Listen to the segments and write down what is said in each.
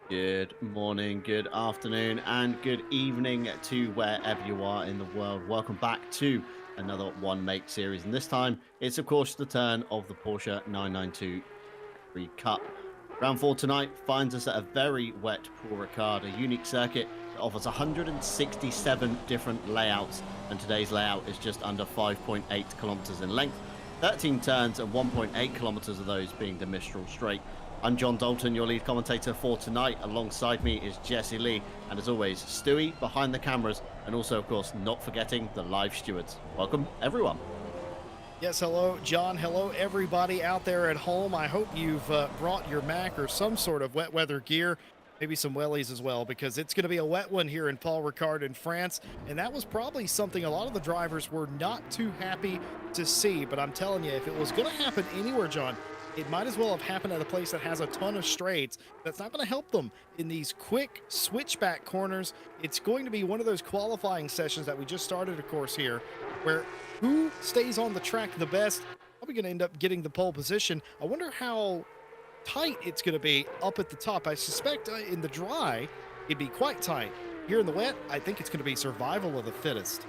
Good morning, good afternoon, and good evening to wherever you are in the world. Welcome back to another One Make series. And this time, it's of course the turn of the Porsche 992 Cup. Round 4 tonight finds us at a very wet Paul Ricard, a unique circuit that offers 167 different layouts, and today's layout is just under 5.8 kilometers in length, 13 turns, and 1.8 kilometers of those being the Mistral Straight. I'm John Dalton, your lead commentator for tonight. Alongside me is Jesse Lee, and as always, Stewie behind the cameras, and also, of course, not forgetting the live stewards. Welcome, everyone. Yes, hello, John. Hello, everybody out there at home. I hope you've brought your Mac or some sort of wet weather gear, maybe some wellies as well, because it's going to be a wet one here in Paul Ricard in France. And that was probably something a lot of the drivers were not too happy to see. But I'm telling you, if it was going to happen anywhere, John, it might as well have happened at a place that has a ton of straights. That's not going to help them in these quick switchback corners. It's going to be one of those qualifying sessions that we just started, of course, here, where who stays on the track the best, probably going to end up getting the pole position. I wonder how tight it's going to be up at the top. I suspect in the dry, it'd be quite tight. Here in the wet, I think it's going to be survival of the fittest.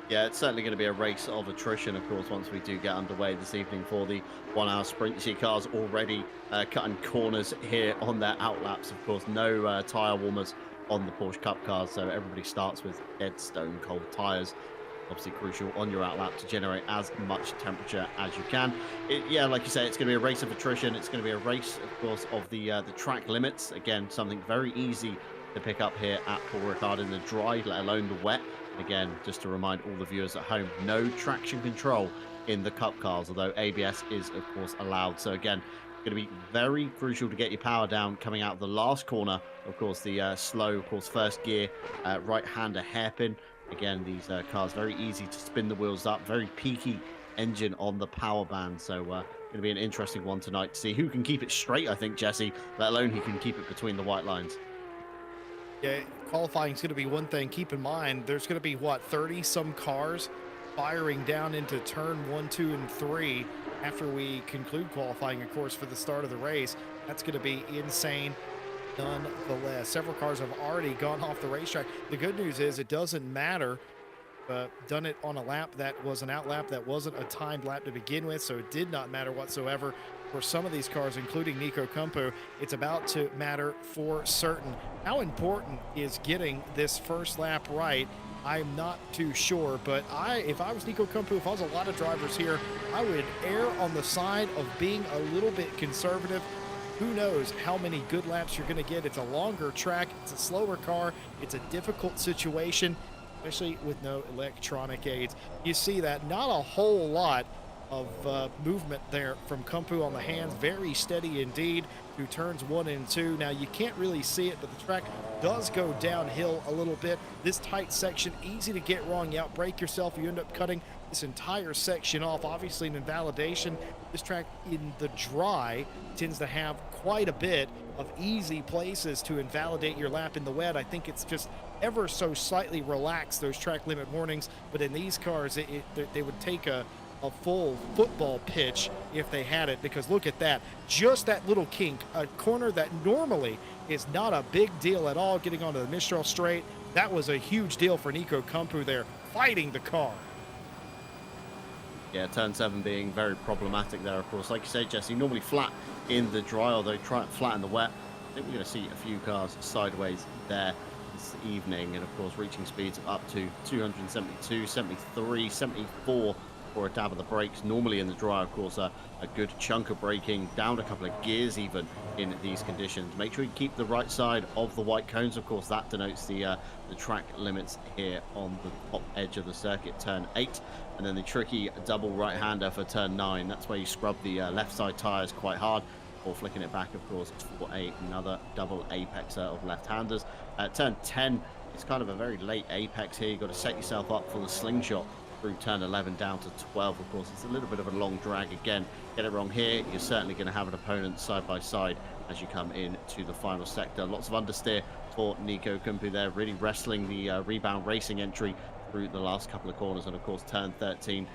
Yeah, it's certainly going to be a race of attrition, of course, once we do get underway this evening for the 1 hour sprint. You see cars already cutting corners here on their outlaps. Of course, no tyre warmers on the Porsche Cup cars, so everybody starts with dead stone cold tyres. Obviously crucial on your outlap to generate as much temperature as you can. Yeah, like you say, it's going to be a race of attrition. It's going to be a race, of course, of the track limits. Again, something very easy to pick up here at Paul Ricard in the dry, let alone the wet. Again, just to remind all the viewers at home, no traction control in the Cup cars, although ABS is, of course, allowed. So again, going to be very crucial to get your power down coming out of the last corner. Of course, the slow, of course, first gear, right-hander hairpin. Again, these cars very easy to spin the wheels up, very peaky engine on the power band. So going to be an interesting one tonight to see who can keep it straight, I think, Jesse, let alone who can keep it between the white lines. Yeah, qualifying is going to be one thing. Keep in mind, there's going to be, what, 30 some cars firing down into turn 1, 2, and 3 after we conclude qualifying, of course, for the start of the race. That's going to be insane. Nonetheless, several cars have already gone off the racetrack. The good news is it doesn't matter. Done it on a lap that was an out lap that wasn't a timed lap to begin with, so it did not matter whatsoever. For some of these cars, including Nico Kumpu, it's about to matter for certain. How important is getting this first lap right? I'm not too sure, but if I was Nico Kumpu, if I was a lot of drivers here, I would err on the side of being a little bit conservative. Who knows how many good laps you're going to get. It's a longer track. It's a slower car. It's a difficult situation, especially with no electronic aids. You see that not a whole lot of movement there from Kumpu on the hands. Very steady indeed through turns 1 and 2. Now, you can't really see it, but the track does go downhill a little bit. This tight section, easy to get wrong. You outbrake yourself, you end up cutting this entire section off. Obviously, an invalidation. This track in the dry tends to have quite a bit of easy places to invalidate your lap. In the wet, I think it's just ever so slightly relaxed, those track limit warnings. But in these cars, they would take a full football pitch if they had it, because look at that, just that little kink, a corner that normally is not a big deal at all, getting onto the Mistral Straight. That was a huge deal for Nico Kumpu there, fighting the car. Yeah, turn 7 being very problematic there, of course. Like you said, Jesse, normally flat in the dry, although try flat in the wet. I think we're going to see a few cars sideways there this evening, and of course reaching speeds up to 272, 73, 74 for a dab of the brakes. Normally in the dry, of course, a good chunk of braking, down a couple of gears even in these conditions. Make sure you keep the right side of the white cones. Of course, that denotes the track limits here on the top edge of the circuit, turn 8. And then the tricky double right-hander for turn 9. That's where you scrub the left side tires quite hard before flicking it back, of course, for another double apexer of left-handers. Turn 10, it's kind of a very late apex here. You've got to set yourself up for the slingshot through turn 11 down to 12. Of course, it's a little bit of a long drag. Again, get it wrong here, you're certainly going to have an opponent side by side as you come into the final sector. Lots of understeer for Nico Kumpu there, really wrestling the rebound racing entry through the last couple of corners, and of course turn 13.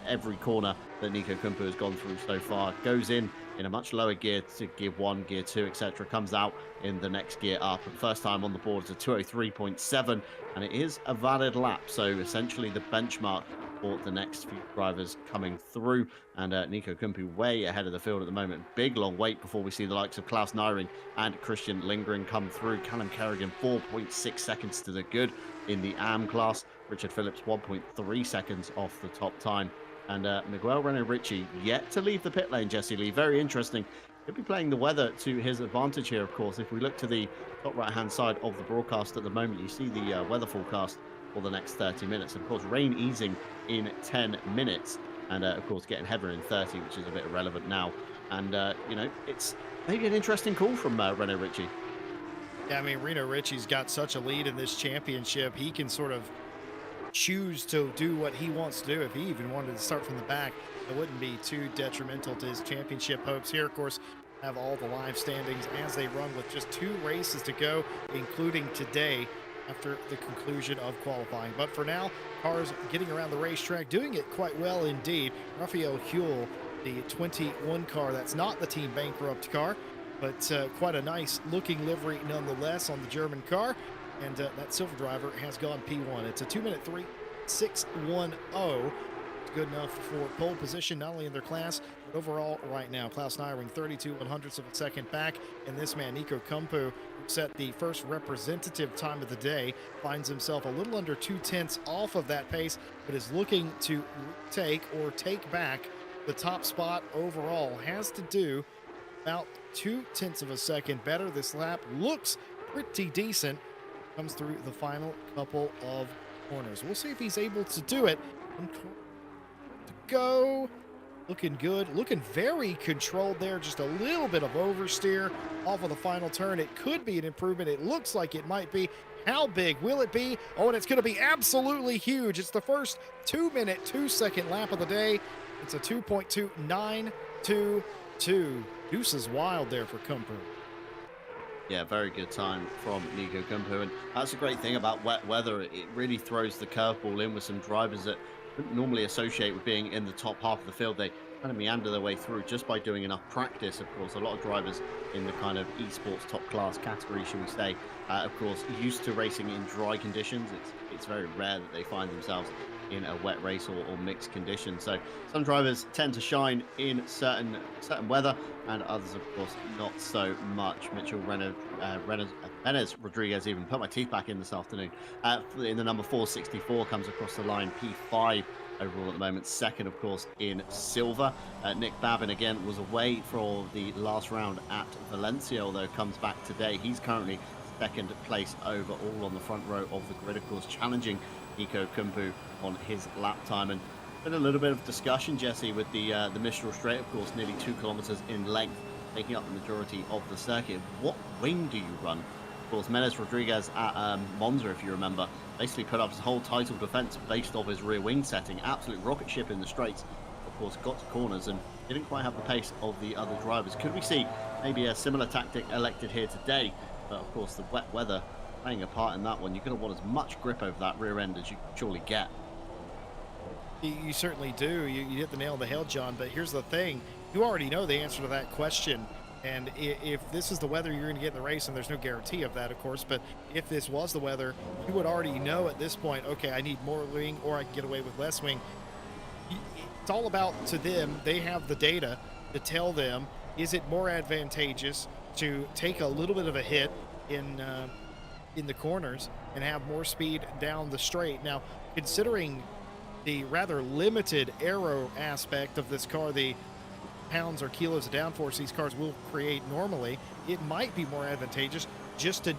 Every corner that Nico Kumpu has gone through so far goes in a much lower gear to gear 1, gear 2, etc. Comes out in the next gear up. And first time on the board is a 203.7, and it is a valid lap. So essentially the benchmark for the next few drivers coming through. And Nico Kumpu way ahead of the field at the moment. Big long wait before we see the likes of Klaus Nyring and Christian Lindgren come through. Callum Kerrigan 4.6 seconds to the good in the AM class. Richard Phillips 1.3 seconds off the top time. And Miguel Reno Ricci yet to leave the pit lane, Jesse Lee. Very interesting. He'll be playing the weather to his advantage here, of course. If we look to the top right-hand side of the broadcast at the moment, you see the weather forecast for the next 30 minutes. Of course, rain easing in 10 minutes. And, of course, getting heavier in 30, which is a bit irrelevant now. And, you know, it's maybe an interesting call from Reno Ricci. Yeah, I mean, Reno Ricci's got such a lead in this championship. He can sort of choose to do what he wants to do. If he even wanted to start from the back, it wouldn't be too detrimental to his championship hopes. Here, of course, have all the live standings as they run with just 2 races to go, including today after the conclusion of qualifying. But for now, cars getting around the racetrack, doing it quite well indeed. Rafael Huel, the 21 car, that's not the team bankrupt car, but quite a nice looking livery nonetheless on the German car. And that silver driver has gone P1. It's a 2-minute 3.610. It's good enough for pole position, not only in their class, but overall right now. Klaus Nyring, 32 100ths of a second back. And this man, Nico Kumpu, who set the first representative time of the day, finds himself a little under 2/10 off of that pace, but is looking to take take back the top spot overall. Has to do about 2/10 of a second better. This lap looks pretty decent. Comes through the final couple of corners. We'll see if he's able to do it. To go. Looking good. Looking very controlled there. Just a little bit of oversteer off of the final turn. It could be an improvement. It looks like it might be. How big will it be? Oh, and it's going to be absolutely huge. It's the first 2-minute, 2-second lap of the day. It's a 2.2922. Deuce is wild there for Kumpu. Yeah, very good time from Nico Kumpu. And that's a great thing about wet weather. It really throws the curveball in with some drivers that wouldn't normally associate with being in the top half of the field. They kind of meander their way through just by doing enough practice. Of course, a lot of drivers in the kind of esports top class category, should we say, of course, used to racing in dry conditions. It's very rare that they find themselves in a wet race or mixed conditions. So some drivers tend to shine in certain weather, and others, of course, not so much. Mitchell Menez Rodriguez even put my teeth back in this afternoon. In the number 464 comes across the line, P5 overall at the moment. Second, of course, in silver. Nick Babin again was away for the last round at Valencia, although comes back today. He's currently second place overall on the front row of the grid, of course, challenging Nico Kumpu on his lap time. And been a little bit of discussion, Jesse, with the Mistral Straight, of course, nearly 2 kilometers in length, taking up the majority of the circuit. What wing do you run? Of course, Menez Rodriguez at Monza, if you remember, basically put up his whole title defense based off his rear wing setting. Absolute rocket ship in the straights. Of course, got to corners and didn't quite have the pace of the other drivers. Could we see maybe a similar tactic elected here today? But of course, the wet weather playing a part in that one. You're going to want as much grip over that rear end as you can surely get. You certainly do. You hit the nail on the head, John. But here's the thing. You already know the answer to that question. And if this is the weather you're going to get in the race, and there's no guarantee of that, of course, but if this was the weather, you would already know at this point, okay, I need more wing or I can get away with less wing. It's all about, to them, they have the data to tell them, is it more advantageous to take a little bit of a hit in the corners and have more speed down the straight. Now, considering the rather limited aero aspect of this car, the pounds or kilos of downforce these cars will create normally, it might be more advantageous just to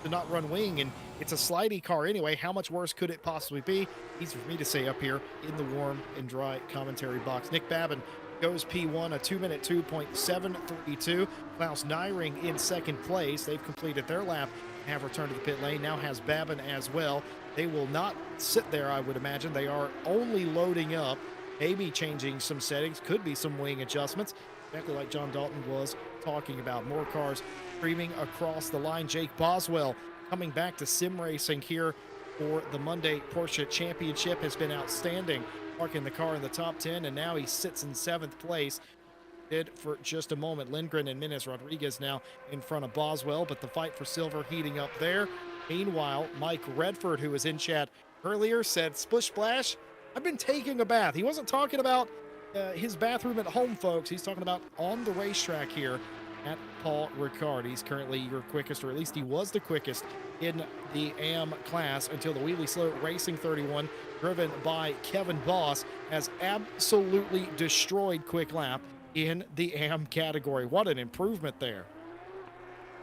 not run wing. And it's a slidey car anyway. How much worse could it possibly be? Easy for me to say up here in the warm and dry commentary box. Nick Babin goes P1, a 2-minute 2.732. Klaus Nyring in second place. They've completed their lap and have returned to the pit lane. Now has Babin as well. They will not sit there, I would imagine. They are only loading up, maybe changing some settings, could be some wing adjustments, exactly like John Dalton was talking about. More cars streaming across the line. Jake Boswell coming back to sim racing here for the Monday Porsche Championship has been outstanding, marking the car in the top 10, and now he sits in 7th place. Did for just a moment. Lindgren and Menes Rodriguez now in front of Boswell, but the fight for silver heating up there. Meanwhile, Mike Redford, who was in chat earlier, said, "Splish Splash, I've been taking a bath." He wasn't talking about his bathroom at home, folks. He's talking about on the racetrack here at Paul Ricard. He's currently your quickest, or at least he was the quickest in the AM class until the Wheelie Slow Racing 31, driven by Kevin Boss, has absolutely destroyed Quick Lap in the AM category. What an improvement there.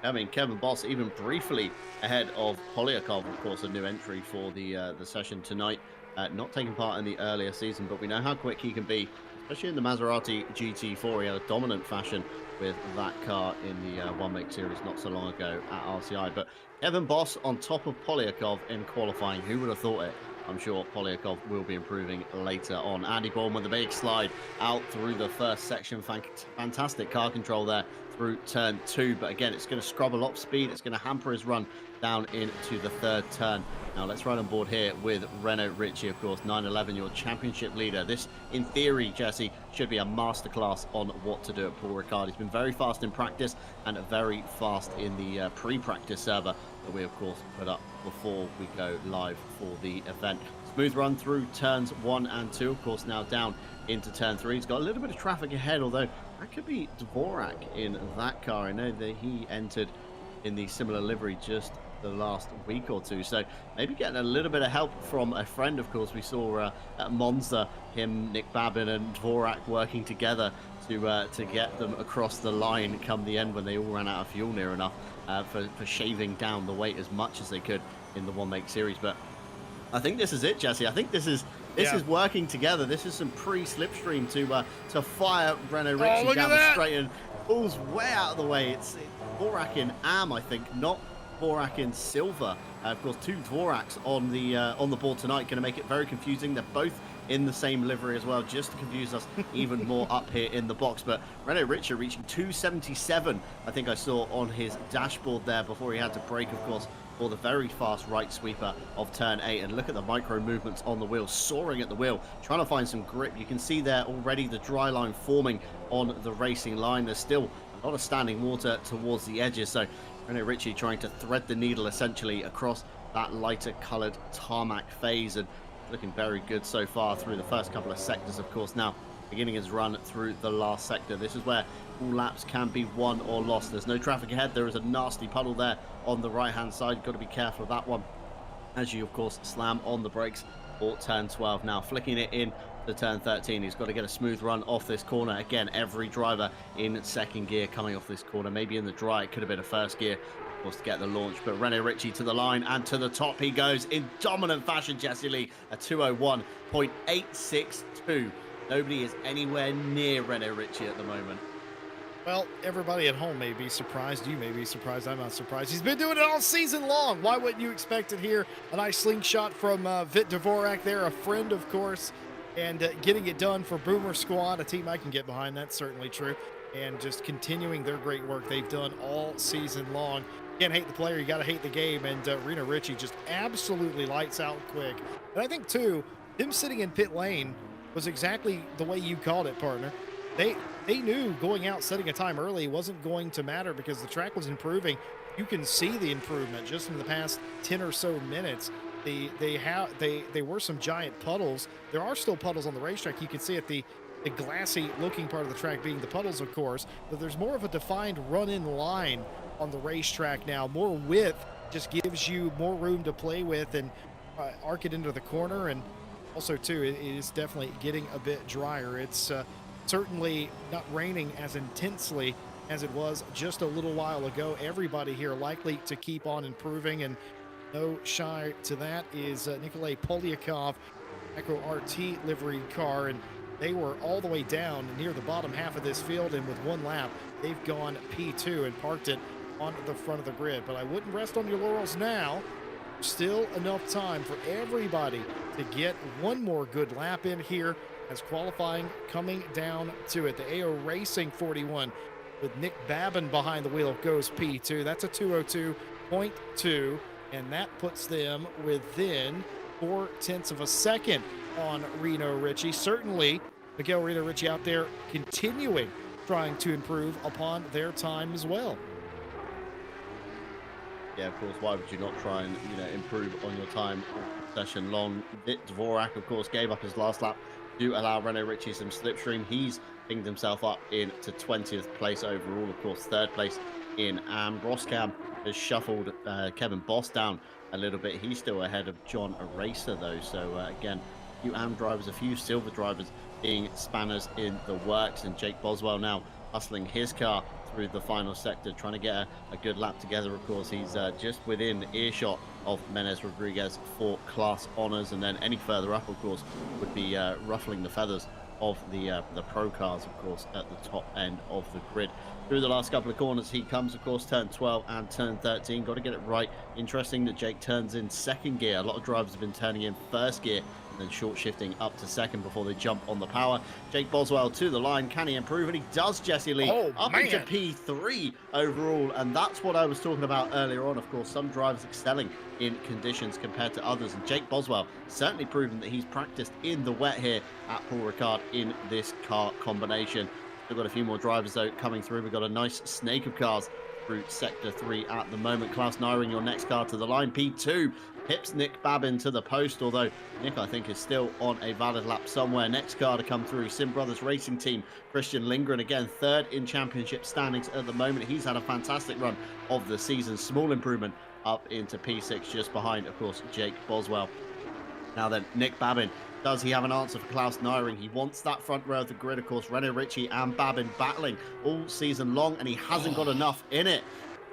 I mean, Kevin Boss even briefly ahead of Polyakov, of course, a new entry for the session tonight. Not taking part in the earlier season, but we know how quick he can be, especially in the Maserati GT4. He had a dominant fashion with that car in the One Make Series not so long ago at RCI. But Kevin Boss on top of Polyakov in qualifying. Who would have thought it? I'm sure Polyakov will be improving later on. Andy Bourne with a big slide out through the first section. Fantastic car control there through turn 2. But again, it's going to scrub a lot of speed. It's going to hamper his run down into the 3rd turn. Now let's ride on board here with Renault Ritchie, of course, 911, your championship leader. This, in theory, Jesse, should be a masterclass on what to do at Paul Ricard. He's been very fast in practice and very fast in the pre-practice server that we, of course, put up before we go live for the event. Smooth run through turns 1 and 2, of course, now down into turn 3. He's got a little bit of traffic ahead, although that could be Dvorak in that car. I know that he entered in the similar livery just the last week or two, so maybe getting a little bit of help from a friend. Of course, we saw at Monza him, Nick Babin and Dvorak working together to get them across the line come the end when they all ran out of fuel near enough for shaving down the weight as much as they could in the One Make Series. But I think this is it, Jesse. I think this is working together. This is some pre-slipstream to fire Renault Ritchie down the straight and pulls way out of the way. It's Dvorak in Am, I think, not Dvorak in silver. Of course, 2 Dvoraks on the board tonight, going to make it very confusing. They're both in the same livery as well, just to confuse us even more up here in the box. But Renault Ritchie reaching 277, I think I saw on his dashboard there before he had to brake, of course, for the very fast right sweeper of turn 8. And look at the micro movements on the wheel, soaring at the wheel, trying to find some grip. You can see there already the dry line forming on the racing line. There's still a lot of standing water towards the edges, so Renault Ritchie trying to thread the needle essentially across that lighter coloured tarmac phase, and looking very good so far through the first couple of sectors. Of course, now beginning his run through the last sector. This is where all laps can be won or lost. There's no traffic ahead. There is a nasty puddle there on the right hand side. Got to be careful of that one as you, of course, slam on the brakes for turn 12. Now flicking it in to turn 13. He's got to get a smooth run off this corner. Again, every driver in second gear coming off this corner. Maybe in the dry, it could have been a first gear, of course, to get the launch. But Renault Ritchie to the line and to the top he goes in dominant fashion, Jesse Lee, a 201.862. Nobody is anywhere near Renault Ritchie at the moment. Well, everybody at home may be surprised. You may be surprised. I'm not surprised. He's been doing it all season long. Why wouldn't you expect it here? A nice slingshot from Vit Dvorak there, a friend, of course, and getting it done for Boomer Squad, a team I can get behind. That's certainly true. And just continuing their great work they've done all season long. Can't hate the player, you got to hate the game. And Renault Ritchie just absolutely lights out quick. And I think, too, him sitting in pit lane was exactly the way you called it, partner. They knew going out setting a time early wasn't going to matter because the track was improving. You can see the improvement just in the past 10 or so minutes. They were some giant puddles. There are still puddles on the racetrack. You can see at the glassy looking part of the track being the puddles, of course, but there's more of a defined run-in line on the racetrack now. More width just gives you more room to play with and arc it into the corner. And also, too, it is definitely getting a bit drier. It's certainly not raining as intensely as it was just a little while ago. Everybody here likely to keep on improving, and no shy to that is Nikolay Polyakov, Echo RT livery car, and they were all the way down near the bottom half of this field, and with one lap, they've gone P2 and parked it on the front of the grid. But I wouldn't rest on your laurels now. Still enough time for everybody to get one more good lap in here as qualifying coming down to it. The AO Racing 41 with Nick Babin behind the wheel goes P2. That's a 202.2. and that puts them within 4/10 of a second on Reno Ritchie. Certainly, Miguel Reno Ritchie out there continuing trying to improve upon their time as well. Yeah, of course. Why would you not try and improve on your time all session long? Dvorak, of course, gave up his last lap to allow Renault Ritchie some slipstream. He's pinged himself up into 20th place overall. Of course, third place in Am. Roskam has shuffled Kevin Boss down a little bit. He's still ahead of John Eraser though. So again, a few Am drivers, a few silver drivers being spanners in the works, and Jake Boswell now hustling his car through the final sector, trying to get a good lap together. Of course, he's just within earshot of Menez Rodriguez for class honors, and then any further up, of course, would be ruffling the feathers of the pro cars, of course, at the top end of the grid. Through the last couple of corners, he comes, of course, turn 12 and turn 13. Got to get it right. Interesting that Jake turns in second gear. A lot of drivers have been turning in first gear and then short shifting up to second before they jump on the power. Jake Boswell to the line. Can he improve? And he does, Jesse Lee. Oh, up man. into P3 overall. And that's what I was talking about earlier on. Of course, some drivers excelling in conditions compared to others. And Jake Boswell certainly proven that he's practiced in the wet here at Paul Ricard in this car combination. We've got a few more drivers, though, coming through. We've got a nice snake of cars through Sector 3 at the moment. Klaus Nyring, your next car to the line. P2 pips Nick Babin to the post, although Nick, I think, is still on a valid lap somewhere. Next car to come through, Sim Brothers Racing Team. Christian Lindgren, again, third in championship standings at the moment. He's had a fantastic run of the season. Small improvement up into P6, just behind, of course, Jake Boswell. Now then, Nick Babin, does he have an answer for Klaus Nyring? He wants that front row of the grid, of course. Renault Ritchie and Babin battling all season long, and he hasn't got enough in it.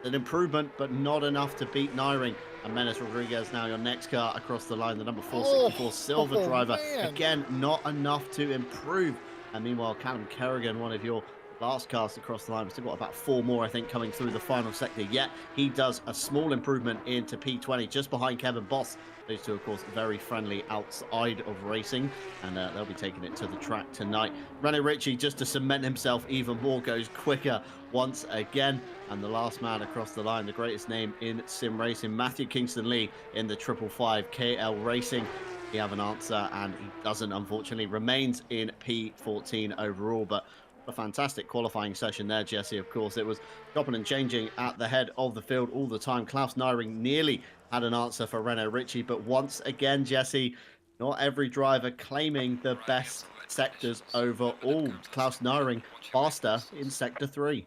An improvement, but not enough to beat Nyring. And Menes Rodriguez, now your next car across the line, the number 464 silver driver. Man. Again, not enough to improve. And meanwhile, Callum Kerrigan, one of your last cars across the line. We've still got about 4 more, I think, coming through the final sector. Yet he does a small improvement into P20, just behind Kevin Boss. Those two, of course, very friendly outside of racing, and they'll be taking it to the track tonight. Renault Ritchie, just to cement himself even more, goes quicker once again. And the last man across the line, the greatest name in sim racing, Matthew Kingston Lee in the 555 KL Racing. He have an answer, and he doesn't, unfortunately. Remains in P14 overall, but a fantastic qualifying session there, Jesse. Of course, it was chopping and changing at the head of the field all the time. Klaus Nyring nearly had an answer for Renault Ritchie, but once again, Jesse, not every driver claiming the best sectors overall. Klaus Nyring faster in Sector 3.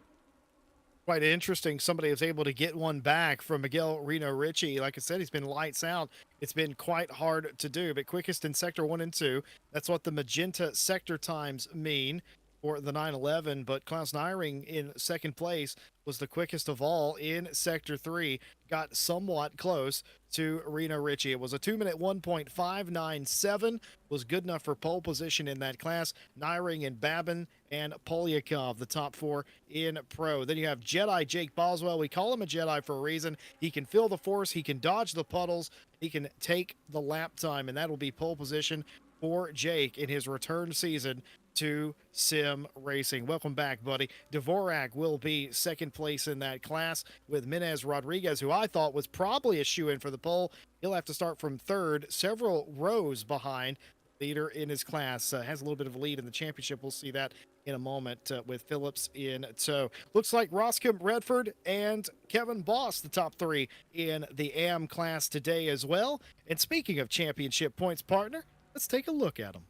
Quite interesting. Somebody was able to get one back from Miguel Reno Ritchie. Like I said, he's been lights out. It's been quite hard to do, but quickest in Sector 1 and 2. That's what the magenta sector times mean for the 911. But Klaus Nyring in second place was the quickest of all in Sector 3. Got somewhat close to Reno Ritchie. It was a 2-minute 1.597. Was good enough for pole position in that class. Nyring and Babin and Polyakov, the top 4 in pro. Then you have Jedi Jake Boswell. We call him a Jedi for a reason. He can feel the force. He can dodge the puddles. He can take the lap time, and that will be pole position for Jake in his return season to sim racing. Welcome back, buddy. Dvorak will be second place in that class with Menez Rodriguez, who I thought was probably a shoe-in for the pole. He'll have to start from third, several rows behind leader in his class. Has a little bit of a lead in the championship. We'll see that in a moment with Phillips in tow. Looks like Roscombe Redford and Kevin Boss, the top 3 in the AM class today as well. And speaking of championship points, partner, let's take a look at them.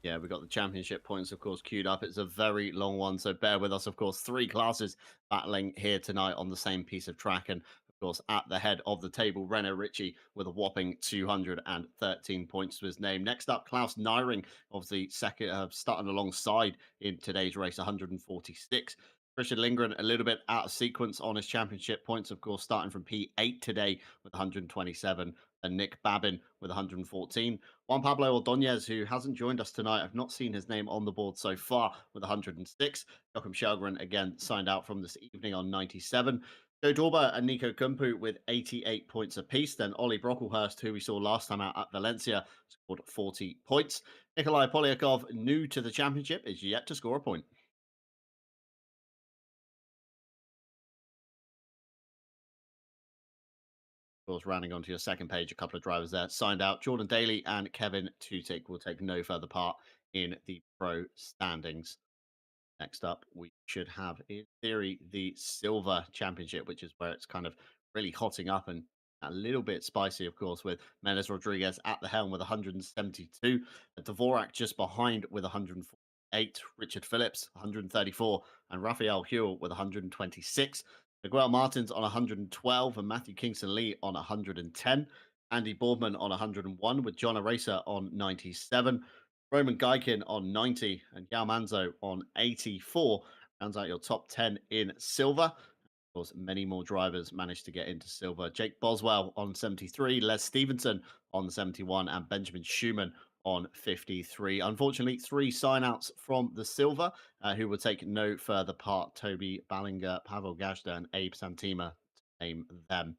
Yeah, we've got the championship points, of course, queued up. It's a very long one, so bear with us. Of course, 3 classes battling here tonight on the same piece of track. And, of course, at the head of the table, Renault Ritchie with a whopping 213 points to his name. Next up, Klaus Nyring, obviously second, starting alongside in today's race, 146. Christian Lindgren a little bit out of sequence on his championship points, of course, starting from P8 today with 127, and Nick Babin with 114. Juan Pablo Ordonez, who hasn't joined us tonight, I've not seen his name on the board so far, with 106. Joachim Shelgren again signed out from this evening on 97. Joe Dorber and Nico Kumpu with 88 points apiece. Then Ollie Brocklehurst, who we saw last time out at Valencia, scored 40 points. Nikolai Polyakov, new to the championship, is yet to score a point. course, rounding onto your second page, a couple of drivers there signed out. Jordan Daly and Kevin Tutick will take no further part in the pro standings. Next up, we should have, in theory, the Silver Championship, which is where it's kind of really hotting up and a little bit spicy, of course, with Menez Rodriguez at the helm with 172, Dvorak just behind with 148, Richard Phillips 134, and Raphael Hewell with 126. Miguel Martins on 112 and Matthew Kingston Lee on 110. Andy Boardman on 101 with John Aracer on 97. Roman Geikin on 90 and Yao Manzo on 84 rounds out your top 10 in silver. Of course, many more drivers managed to get into silver. Jake Boswell on 73, Les Stevenson on 71, and Benjamin Schumann on 53. Unfortunately, 3 sign-outs from the silver, who will take no further part. Toby Ballinger, Pavel Gajda, and Abe Santima, to name them.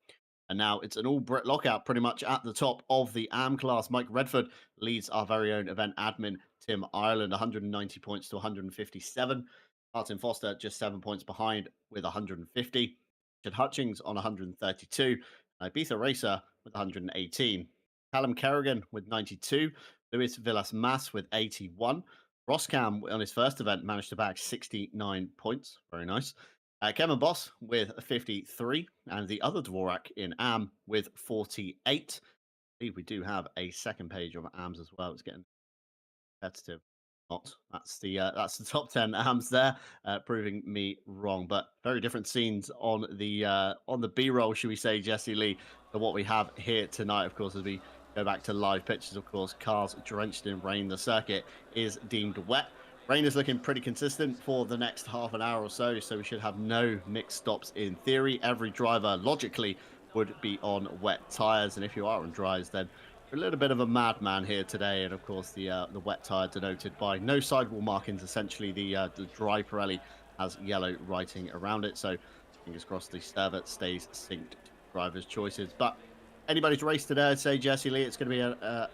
And now it's an all-Brit lockout pretty much at the top of the AM class. Mike Redford leads our very own event admin, Tim Ireland, 190 points to 157. Martin Foster just 7 points behind with 150. Richard Hutchings on 132. Ibiza Racer with 118. Callum Kerrigan with 92. Luis Villas Mas with 81. Rosscam on his first event managed to bag 69 points. Very nice. Kevin Boss with 53, and the other Dvorak in AM with 48. I believe we do have a second page of AMs as well. It's getting competitive. Not that's the top 10 AMs there, proving me wrong. But very different scenes on the B-roll, should we say, Jesse Lee, than what we have here tonight. Of course, as we go back to live pictures, of course, cars drenched in rain. The circuit is deemed wet. Rain is looking pretty consistent for the next half an hour or so we should have no mixed stops in theory. Every driver, logically, would be on wet tyres, and if you are on dries, then you're a little bit of a madman here today. And of course, the wet tyre denoted by no sidewall markings. Essentially, the dry Pirelli has yellow writing around it, so fingers crossed the Stervet stays synced to drivers' choices. But anybody's race today, I'd say, Jesse Lee, it's going to be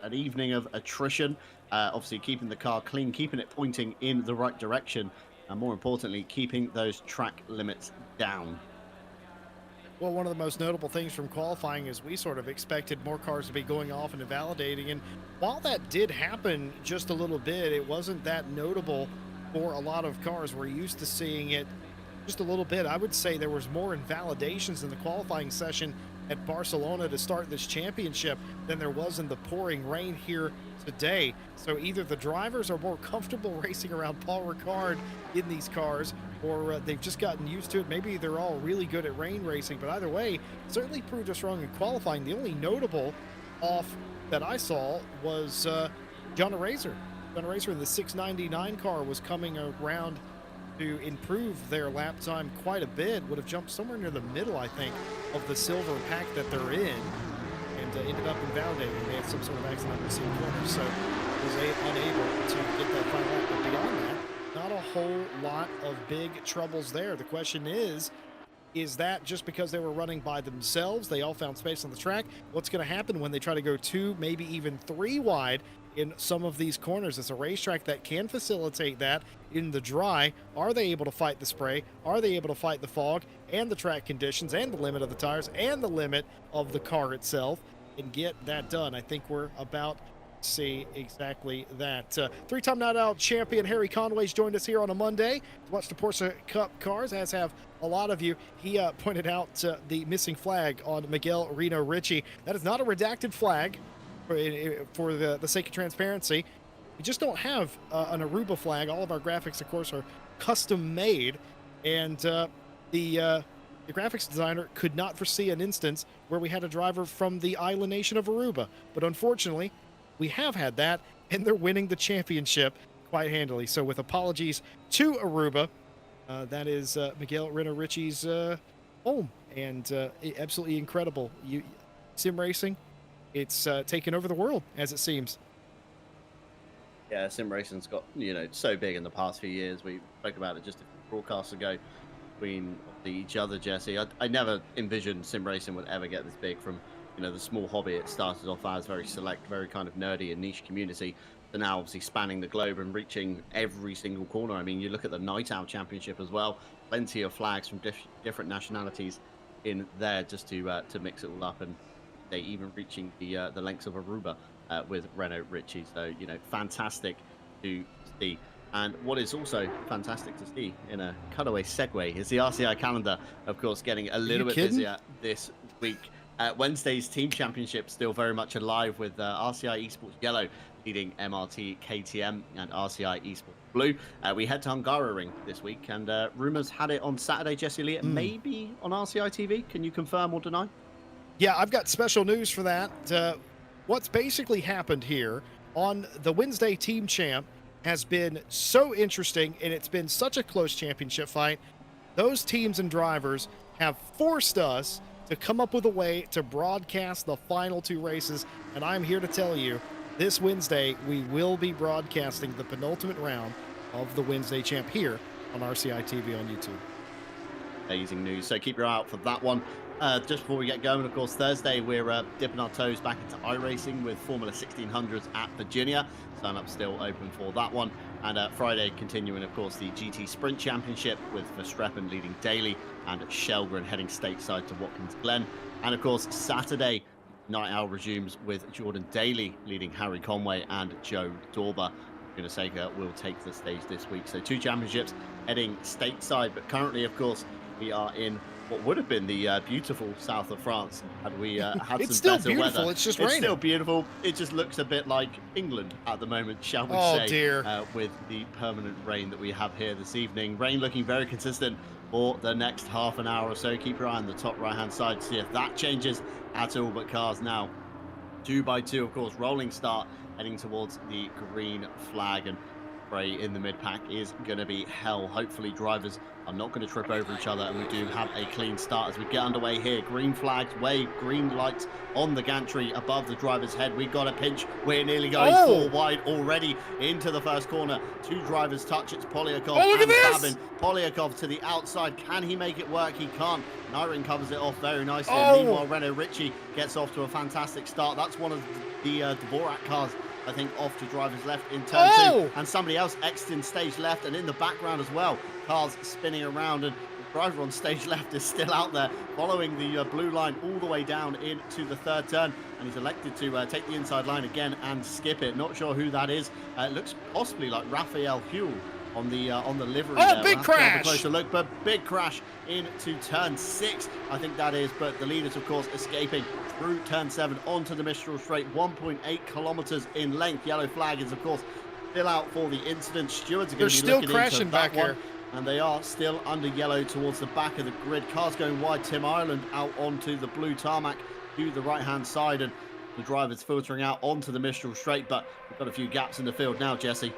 an evening of attrition. Obviously, keeping the car clean, keeping it pointing in the right direction, and more importantly, keeping those track limits down. Well, one of the most notable things from qualifying is we sort of expected more cars to be going off and invalidating. And while that did happen just a little bit, it wasn't that notable for a lot of cars. We're used to seeing it just a little bit. I would say there was more invalidations in the qualifying session at Barcelona to start this championship than there was in the pouring rain here today. So either the drivers are more comfortable racing around Paul Ricard in these cars, or they've just gotten used to it. Maybe they're all really good at rain racing, but either way, certainly proved us wrong in qualifying. The only notable off that I saw was John Aracer. John Aracer in the 699 car was coming around to improve their lap time quite a bit. Would have jumped somewhere near the middle, I think, of the silver pack that they're in, and ended up invalidating. They had some sort of accident on the seat corner, so was unable to get that final lap. But beyond that, not a whole lot of big troubles there. The question is that just because they were running by themselves, they all found space on the track? What's going to happen when they try to go 2, maybe even 3 wide in some of these corners? It's a racetrack that can facilitate that in the dry. Are they able to fight the spray? Are they able to fight the fog and the track conditions and the limit of the tires and the limit of the car itself and get that done? I think we're about to see exactly that. 3-time Night Out champion Harry Conway's joined us here on a Monday to watch the Porsche Cup cars, as have a lot of you. He pointed out the missing flag on Miguel Reno Ritchie. That is not a redacted flag. For the sake of transparency, we just don't have an Aruba flag. All of our graphics, of course, are custom made, and the graphics designer could not foresee an instance where we had a driver from the island nation of Aruba. But unfortunately, we have had that, and they're winning the championship quite handily. So with apologies to Aruba, that is Miguel Reno Ritchie's home, and absolutely incredible. Sim racing, it's taken over the world, as it seems. Yeah, sim racing's got, so big in the past few years. We spoke about it just a few broadcasts ago between each other, Jesse. I never envisioned sim racing would ever get this big from, the small hobby it started off as, very select, very kind of nerdy and niche community, to now obviously spanning the globe and reaching every single corner. I mean, you look at the Night Out Championship as well, plenty of flags from different nationalities in there just to mix it all up. And yesterday, even reaching the lengths of Aruba with Renault Ritchie. So, fantastic to see. And what is also fantastic to see in a cutaway segue is the RCI calendar, of course, getting a little bit kidding? busier this week. Wednesday's team championship still very much alive with RCI Esports Yellow leading MRT KTM and RCI Esports Blue. We head to Hungaroring this week, and rumors had it on Saturday, Jesse Lee, maybe on RCI TV. Can you confirm or deny? Yeah, I've got special news for that. What's basically happened here on the Wednesday team champ has been so interesting, and it's been such a close championship fight. Those teams and drivers have forced us to come up with a way to broadcast the final 2 races, and I'm here to tell you, this Wednesday, we will be broadcasting the penultimate round of the Wednesday champ here on RCI TV on YouTube. Amazing news. So keep your eye out for that one. Just before we get going, of course, Thursday, we're dipping our toes back into iRacing with Formula 1600s at Virginia. Sign-up still open for that one. And Friday, continuing, of course, the GT Sprint Championship with Verstappen leading daily and Shelgren heading stateside to Watkins Glen. And, of course, Saturday, night owl resumes with Jordan Daly leading Harry Conway and Joe Dorber. Gunaseca will take the stage this week. So 2 championships heading stateside. But currently, of course, we are in what would have been the beautiful south of France had we had it's some still better beautiful. weather. It's just it's raining. still beautiful. It just looks a bit like England at the moment, shall we Oh, say, dear. with the permanent rain that we have here this evening. Rain looking very consistent for the next half an hour or so. Keep your eye on the top right-hand side to see if that changes at all. But cars now 2 by 2, of course, rolling start heading towards the green flag, and spray in the mid-pack is going to be hell. Hopefully drivers are not going to trip over each other, and we do have a clean start as we get underway here. Green flags wave, green lights on the gantry above the driver's head. We got a pinch. We're nearly going 4 wide already into the first corner. 2 drivers touch. It's Polyakov and Babin. Polyakov to the outside. Can he make it work? He can't. Nyring covers it off very nicely. Meanwhile, Renault Ritchie gets off to a fantastic start. That's one of the Dvorak cars, I think, off to driver's left in turn 2, and somebody else exiting stage left, and in the background as well, cars spinning around, and the driver on stage left is still out there following the blue line all the way down into the 3rd turn, and he's elected to take the inside line again and skip it. Not sure who that is. It looks possibly like Raphael Huell on the livery. Oh, big crash! Have a closer look, but big crash into turn 6, I think that is. But the leaders, of course, escaping through turn 7 onto the Mistral Straight, 1.8 kilometers in length. Yellow flag is, of course, still out for the incident. Stewards are going to be looking crashing into that back one, here, and they are still under yellow towards the back of the grid. Cars going wide. Tim Ireland out onto the blue tarmac to the right-hand side, and the drivers filtering out onto the Mistral Straight. But we've got a few gaps in the field now, Jesse.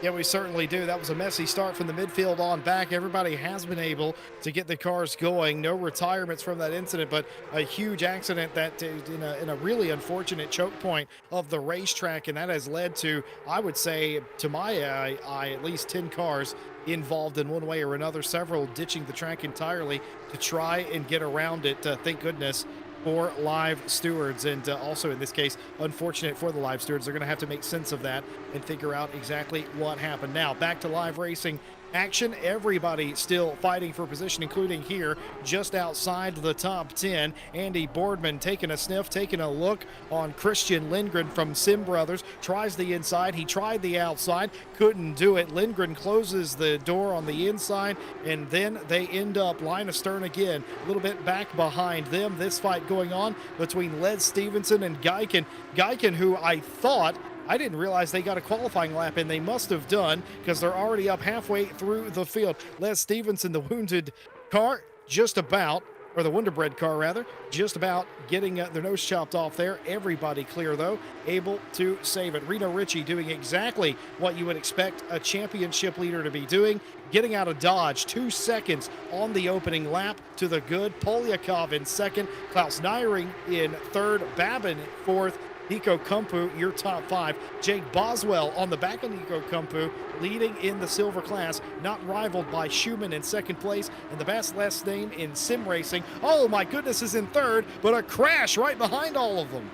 Yeah, we certainly do. That was a messy start from the midfield on back. Everybody has been able to get the cars going. No retirements from that incident, but a huge accident that in a really unfortunate choke point of the racetrack, and that has led to, I would say, to my eye, at least 10 cars involved in one way or another, several ditching the track entirely to try and get around it. Thank goodness for live stewards, and also in this case, unfortunate for the live stewards. They're going to have to make sense of that and figure out exactly what happened. Now back to live racing action. Everybody still fighting for position, including here just outside the top 10. Andy Boardman taking a sniff, taking a look on Christian Lindgren from Sim Brothers. Tries the inside. He tried the outside, couldn't do it. Lindgren closes the door on the inside, and then they end up line astern again, a little bit back behind them. This fight going on between Les Stevenson and Geiken. Geiken, who I didn't realize they got a qualifying lap, and they must have done, because they're already up halfway through the field. Les Stevenson, the wounded car, just about, or the Wonderbread car rather, just about getting their nose chopped off there. Everybody clear though, able to save it. Reno Ritchie doing exactly what you would expect a championship leader to be doing, getting out of Dodge 2 seconds on the opening lap to the good. Polyakov in 2nd, Klaus Nyring in 3rd, Babin 4th, Nico Kumpu, your top 5. Jake Boswell on the back of Nico Kumpu, leading in the silver class, not rivaled by Schumann in 2nd place, and the best last name in sim racing. Oh my goodness, is in 3rd, but a crash right behind all of them.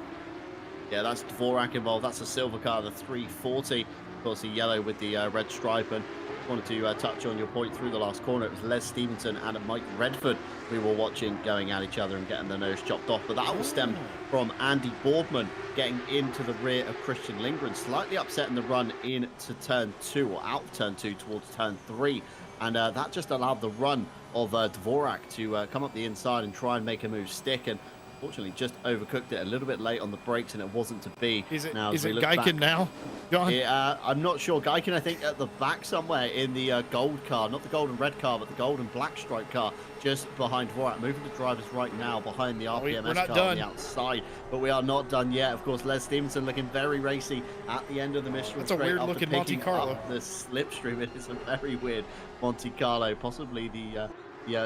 Yeah, that's Dvorak involved. That's a silver car, the 340. Of course, the yellow with the red stripe, and wanted to touch on your point through the last corner. It was Les Stevenson and Mike Redford we were watching going at each other and getting their nose chopped off. But that all stemmed from Andy Boardman getting into the rear of Christian Lindgren, slightly upsetting the run into turn 2 or out of turn 2 towards turn 3. And that just allowed the run of Dvorak to come up the inside and try and make a move stick. And unfortunately, just overcooked it a little bit late on the brakes, and it wasn't to be. Is it now, Geiken now, John? I'm not sure. Geiken, I think, at the back somewhere in the gold car, not the gold and red car, but the gold and black stripe car, just behind Dvorak. Moving the drivers right now behind the RPMS car on the outside, but we are not done yet. Of course, Les Stevenson looking very racy at the end of the Michelin. That's a weird-looking Monte Carlo. The slipstream, it is a very weird Monte Carlo, possibly the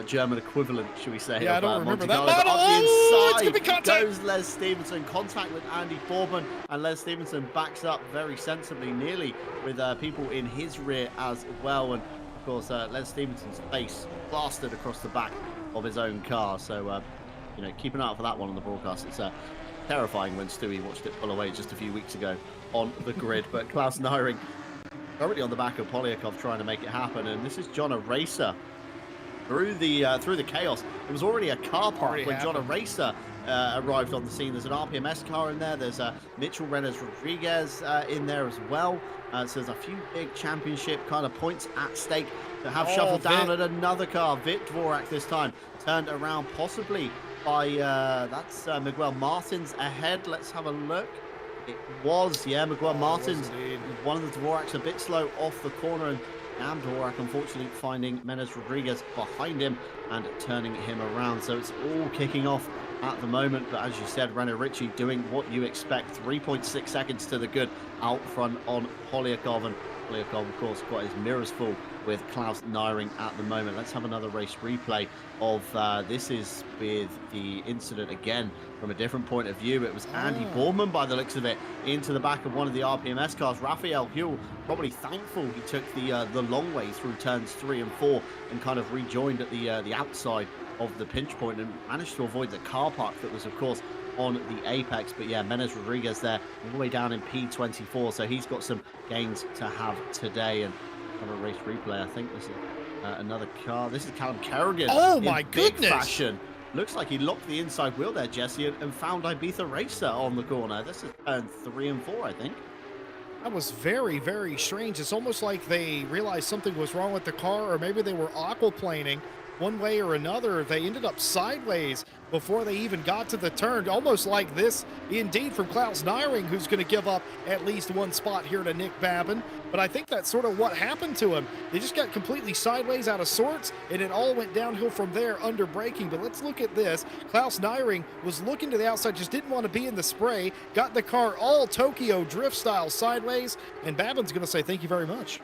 German equivalent, should we say? Yeah, of, I don't remember Monte that Carlo. model. Up It's the gonna be inside contact. goes Les Stevenson. Contact with Andy Boardman, and Les Stevenson backs up very sensibly, nearly with people in his rear as well. And of course, Les Stevenson's face plastered across the back of his own car. So, keep an eye out for that one on the broadcast. It's terrifying when Stewie watched it pull away just a few weeks ago on the grid. But Klaus Nyring already on the back of Polyakov trying to make it happen, and this is John Eraser. Through the chaos, it was already a car park when John Eraser arrived on the scene. There's an RPMS car in there. There's Mitchell Rennes Rodriguez in there as well. So there's a few big championship kind of points at stake that have shuffled down at another car. Vit Dvorak this time turned around possibly by that's Miguel Martins ahead. Let's have a look. It was, Miguel Martins. One of the Dvoraks a bit slow off the corner, and Dvorak unfortunately finding Menez Rodriguez behind him and turning him around. So it's all kicking off at the moment. But as you said, Renault Ritchie doing what you expect. 3.6 seconds to the good out front on Polyakov. And Polyakov, of course, got his mirrors full with Klaus Nyring at the moment. Let's have another race replay of this is with the incident again from a different point of view. It was Andy Boardman, by the looks of it, into the back of one of the RPMS cars. Raphael Huell probably thankful he took the long way through turns 3 and 4 and kind of rejoined at the outside of the pinch point and managed to avoid the car park that was, of course, on the apex. But yeah, Menez Rodriguez there all the way down in P24, so he's got some gains to have today. And a race replay, I think this is another car. This is Callum Kerrigan. Oh my goodness! Fashion. Looks like he locked the inside wheel there, Jesse, and found Ibiza Racer on the corner. This is turn 3 and 4, I think. That was very, very strange. It's almost like they realized something was wrong with the car, or maybe they were aquaplaning one way or another. They ended up sideways before they even got to the turn, almost like this indeed from Klaus Nyring, who's going to give up at least one spot here to Nick Babin. But I think that's sort of what happened to him. They just got completely sideways, out of sorts, and it all went downhill from there under braking. But let's look at this. Klaus Nyring was looking to the outside, just didn't want to be in the spray, got the car all Tokyo drift style sideways, and Babin's going to say thank you very much.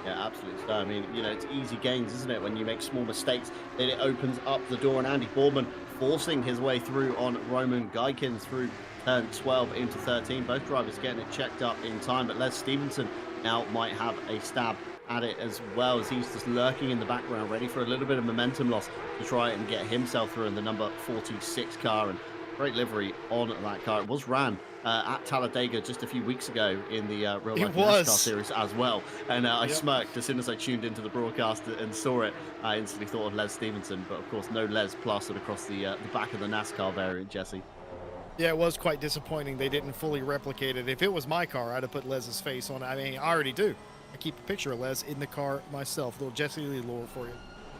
Yeah, absolutely. So, I mean, it's easy gains, isn't it? When you make small mistakes, then it opens up the door. And Andy Boardman forcing his way through on Roman Geiken through turn 12 into 13. Both drivers getting it checked up in time, but Les Stevenson now might have a stab at it as well, as he's just lurking in the background, ready for a little bit of momentum loss to try and get himself through in the number 46 car. And great livery on that car. It was ran at Talladega just a few weeks ago in the real life NASCAR series as well. And I smirked as soon as I tuned into the broadcast and saw it. I instantly thought of Les Stevenson, but of course no Les plastered across the back of the NASCAR variant, Jesse. Yeah, it was quite disappointing they didn't fully replicate it. If it was my car, I'd have put Les's face on it. I mean, I already do. I keep a picture of Les in the car myself. Little Jesse Lee lore for you.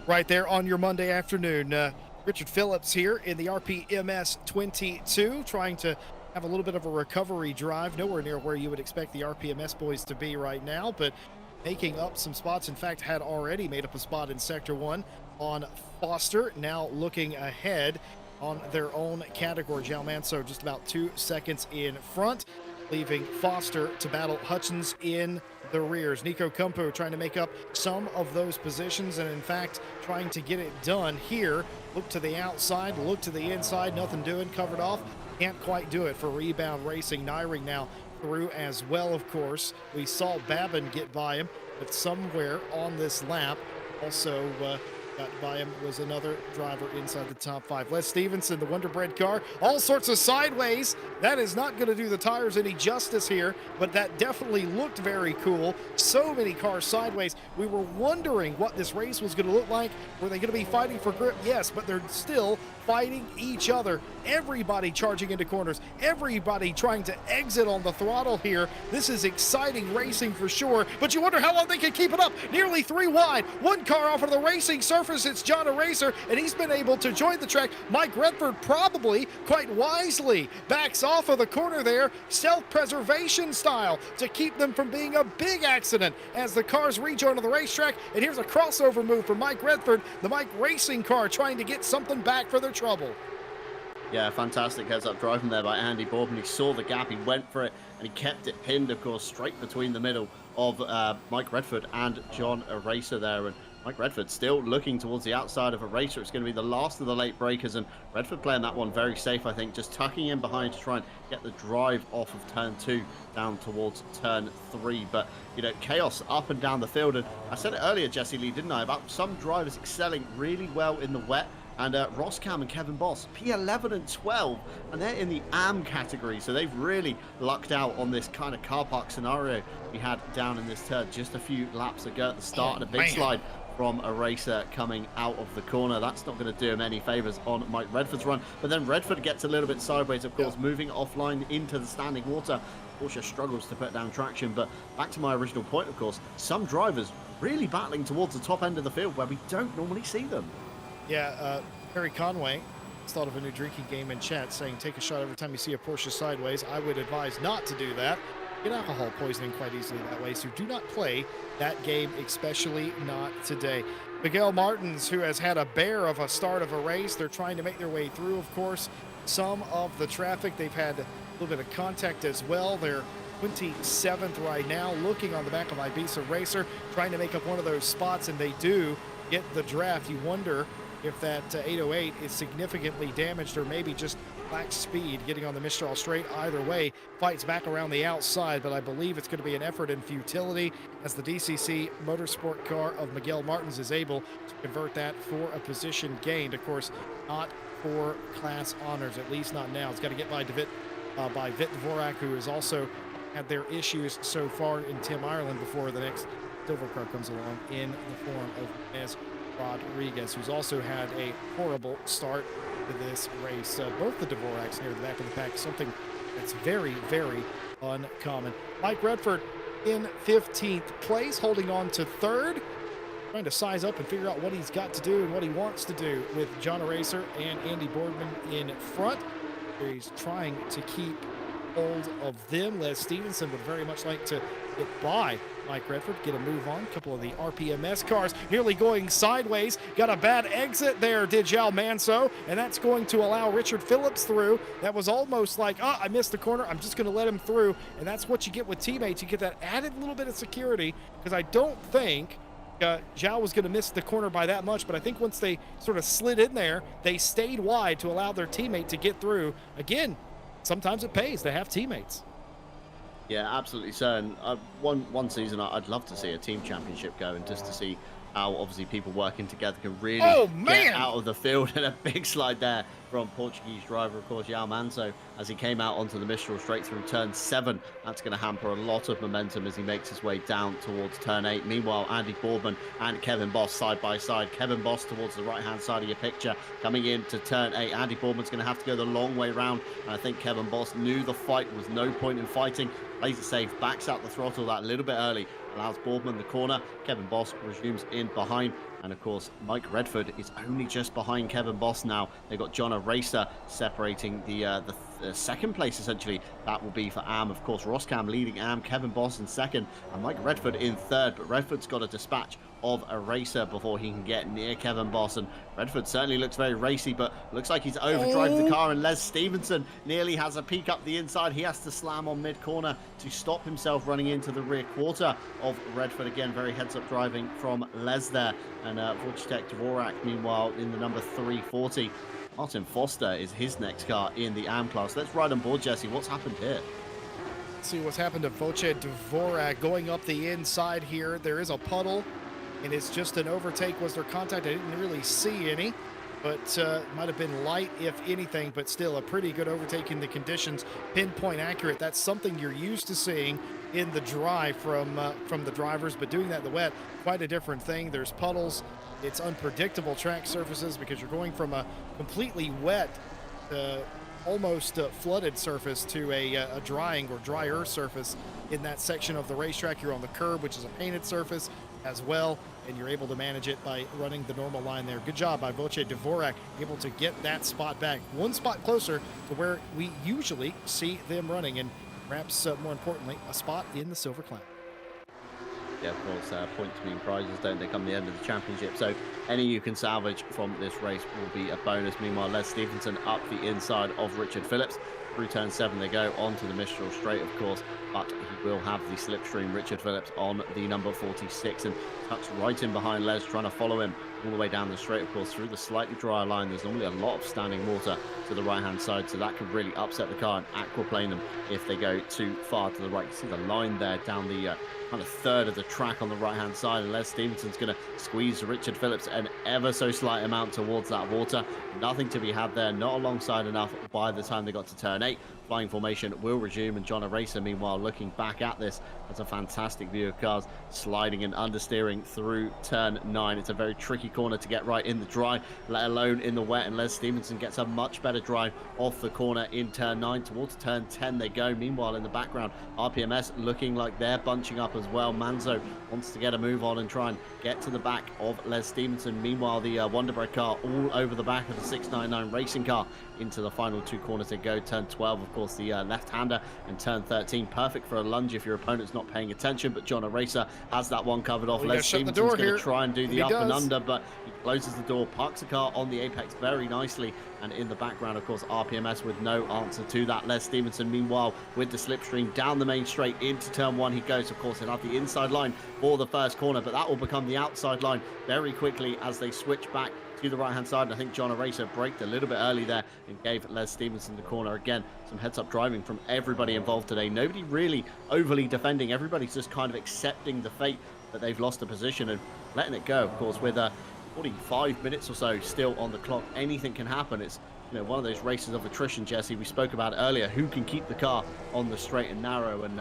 Right there on your Monday afternoon. Richard Phillips here in the RPMS 22, trying to have a little bit of a recovery drive. Nowhere near where you would expect the RPMS boys to be right now, but making up some spots. In fact, had already made up a spot in Sector 1 on Foster. Now looking ahead on their own category. Jal Manso just about 2 seconds in front, leaving Foster to battle Hutchins in the rears. Nico Kumpo trying to make up some of those positions, and in fact trying to get it done here. Look to the outside, look to the inside, nothing doing, covered off. Can't quite do it for Rebound Racing. Nyring now through as well, of course. We saw Babin get by him, but somewhere on this lap also got by him was another driver inside the top 5. Les Stevenson, the Wonder Bread car, all sorts of sideways. That is not going to do the tires any justice here, but that definitely looked very cool. So many cars sideways. We were wondering what this race was going to look like. Were they going to be fighting for grip? Yes, but they're still fighting each other. Everybody charging into corners. Everybody trying to exit on the throttle here. This is exciting racing for sure, but you wonder how long they can keep it up. Nearly 3 wide. One car off of the racing surface. It's John Eraser, and he's been able to join the track. Mike Redford probably, quite wisely, backs off of the corner there, self-preservation style, to keep them from being a big accident as the cars rejoin to the racetrack. And here's a crossover move from Mike Redford, the Mike Racing car, trying to get something back for their trouble. Yeah, fantastic heads-up driving there by Andy Boardman. He saw the gap, he went for it, and he kept it pinned, of course, straight between the middle of Mike Redford and John Eraser there. And Mike Redford still looking towards the outside of Eraser. It's going to be the last of the late breakers, and Redford playing that one very safe, I think, just tucking in behind to try and get the drive off of turn 2 down towards turn 3. But, you know, chaos up and down the field. And I said it earlier, Jesse Lee, didn't I, about some drivers excelling really well in the wet. And Ross Cam and Kevin Boss, P11 and 12, and they're in the AM category, so they've really lucked out on this kind of car park scenario we had down in this turn just a few laps ago at the start, and a big slide from a racer coming out of the corner. That's not going to do him any favors on Mike Redford's run, but then Redford gets a little bit sideways, of course, moving offline into the standing water. Porsche struggles to put down traction, but back to my original point, of course, some drivers really battling towards the top end of the field where we don't normally see them. Yeah, Harry Conway has thought of a new drinking game in chat, saying take a shot every time you see a Porsche sideways. I would advise not to do that. Get alcohol poisoning quite easily that way, so do not play that game, especially not today. Miguel Martins, who has had a bear of a start of a race, they're trying to make their way through, of course, some of the traffic. They've had a little bit of contact as well. They're 27th right now, looking on the back of Ibiza Racer, trying to make up one of those spots, and they do get the draft. You wonder if that 808 is significantly damaged or maybe just lacks speed getting on the Mistral straight. Either way, fights back around the outside, but I believe it's going to be an effort in futility as the DCC Motorsport car of Miguel Martins is able to convert that for a position gained. Of course, not for class honors, at least not now. It's got to get by Vit Dvorak, who has also had their issues so far in Tim Ireland before the next silver car comes along in the form of Nez Rodriguez, who's also had a horrible start to this race. Both the Dvoraks near the back of the pack, something that's very, very uncommon. Mike Redford in 15th place, holding on to 3rd, trying to size up and figure out what he's got to do and what he wants to do with John Eraser and Andy Boardman in front. He's trying to keep hold of them. Les Stevenson would very much like to get by Mike Redford, get a move on. A couple of the RPMS cars nearly going sideways. Got a bad exit there, did Jal Manso, and that's going to allow Richard Phillips through. That was almost like, I missed the corner. I'm just going to let him through, and that's what you get with teammates. You get that added little bit of security, because I don't think Zhao was going to miss the corner by that much, but I think once they sort of slid in there, they stayed wide to allow their teammate to get through. Again, sometimes it pays to have teammates. Yeah, absolutely so. And one season I'd love to see a team championship go, and just to see how obviously people working together can really get out of the field. And a big slide there from Portuguese driver, of course, João Manso, as he came out onto the Mistral straight through turn 7. That's going to hamper a lot of momentum as he makes his way down towards turn 8. Meanwhile, Andy Boardman and Kevin Boss side by side. Kevin Boss towards the right-hand side of your picture, coming into turn 8. Andy Boardman's going to have to go the long way round, and I think Kevin Boss knew the fight was no point in fighting. Plays it safe, backs out the throttle that little bit early, allows Boardman the corner. Kevin Boss resumes in behind, and of course Mike Redford is only just behind Kevin Boss now. They've got John Eraser separating the second place, essentially. That will be for Am. Of course, Roscam leading Am, Kevin Boss in second, and Mike Redford in third. But Redford's got a dispatch of a racer before he can get near Kevin Boss, and Redford certainly looks very racy, but looks like he's overdriving the car, and Les Stevenson nearly has a peek up the inside. He has to slam on mid-corner to stop himself running into the rear quarter of Redford. Again, very heads-up driving from Les there, and Wojciech Dvorak, meanwhile, in the number 340. Martin Foster is his next car in the AM class. Let's ride on board, Jesse. What's happened here? See what's happened to Wojciech Dvorak going up the inside here. There is a puddle and it's just an overtake. Was there contact? I didn't really see any, but might have been light, if anything, but still a pretty good overtake in the conditions. Pinpoint accurate. That's something you're used to seeing in the dry from the drivers, but doing that in the wet, quite a different thing. There's puddles. It's unpredictable track surfaces because you're going from a completely wet, almost flooded surface to a drying or drier surface in that section of the racetrack. You're on the curb, which is a painted surface as well, and you're able to manage it by running the normal line there. Good job by Voce Dvorak, able to get that spot back one spot closer to where we usually see them running, and perhaps more importantly, a spot in the Silver Cloud. Yeah, of course, points mean prizes, don't they, come the end of the championship? So any you can salvage from this race will be a bonus. Meanwhile, Les Stevenson up the inside of Richard Phillips. Through turn 7 they go onto the Mistral Straight, of course, but he will have the slipstream Richard Phillips on the number 46 and tucks right in behind Les, trying to follow him all the way down the straight. Of course, through the slightly drier line, there's normally a lot of standing water to the right-hand side, so that could really upset the car and aquaplane them if they go too far to the right. You see the line there down the kind of third of the track on the right-hand side, and Les Stevenson's going to squeeze Richard Phillips an ever so slight amount towards that water. Nothing to be had there, not alongside enough by the time they got to turn 8. Flying formation will resume, and John Aracer, meanwhile, looking back at this, has a fantastic view of cars sliding and understeering through turn 9. It's a very tricky corner to get right in the dry, let alone in the wet, and Les Stevenson gets a much better drive off the corner in turn 9. Towards turn 10 they go. Meanwhile, in the background, RPMS looking like they're bunching up as well. Manzo wants to get a move on and try and get to the back of Les Stevenson. Meanwhile, the Wonderbread car all over the back of the 699 racing car into the final 2 corners they go. Turn 12, of course, the left-hander, and turn 13, perfect for a lunge if your opponent's not paying attention, but John Aracer has that one covered off. Les Stevenson's going to try and do the up and under, but he closes the door, parks the car on the apex very nicely, and in the background, of course, RPMS with no answer to that. Les Stevenson, meanwhile, with the slipstream down the main straight into turn 1 he goes. Of course, he'll have the inside line for the first corner, but that will become the outside line very quickly as they switch back to the right-hand side. And I think John Aracer braked a little bit early there and gave Les Stevenson the corner. Again, some heads-up driving from everybody involved today. Nobody really overly defending. Everybody's just kind of accepting the fate that they've lost the position and letting it go. Of course, with 45 minutes or so still on the clock, anything can happen. It's, you know, one of those races of attrition, Jesse. We spoke about it earlier. Who can keep the car on the straight and narrow? And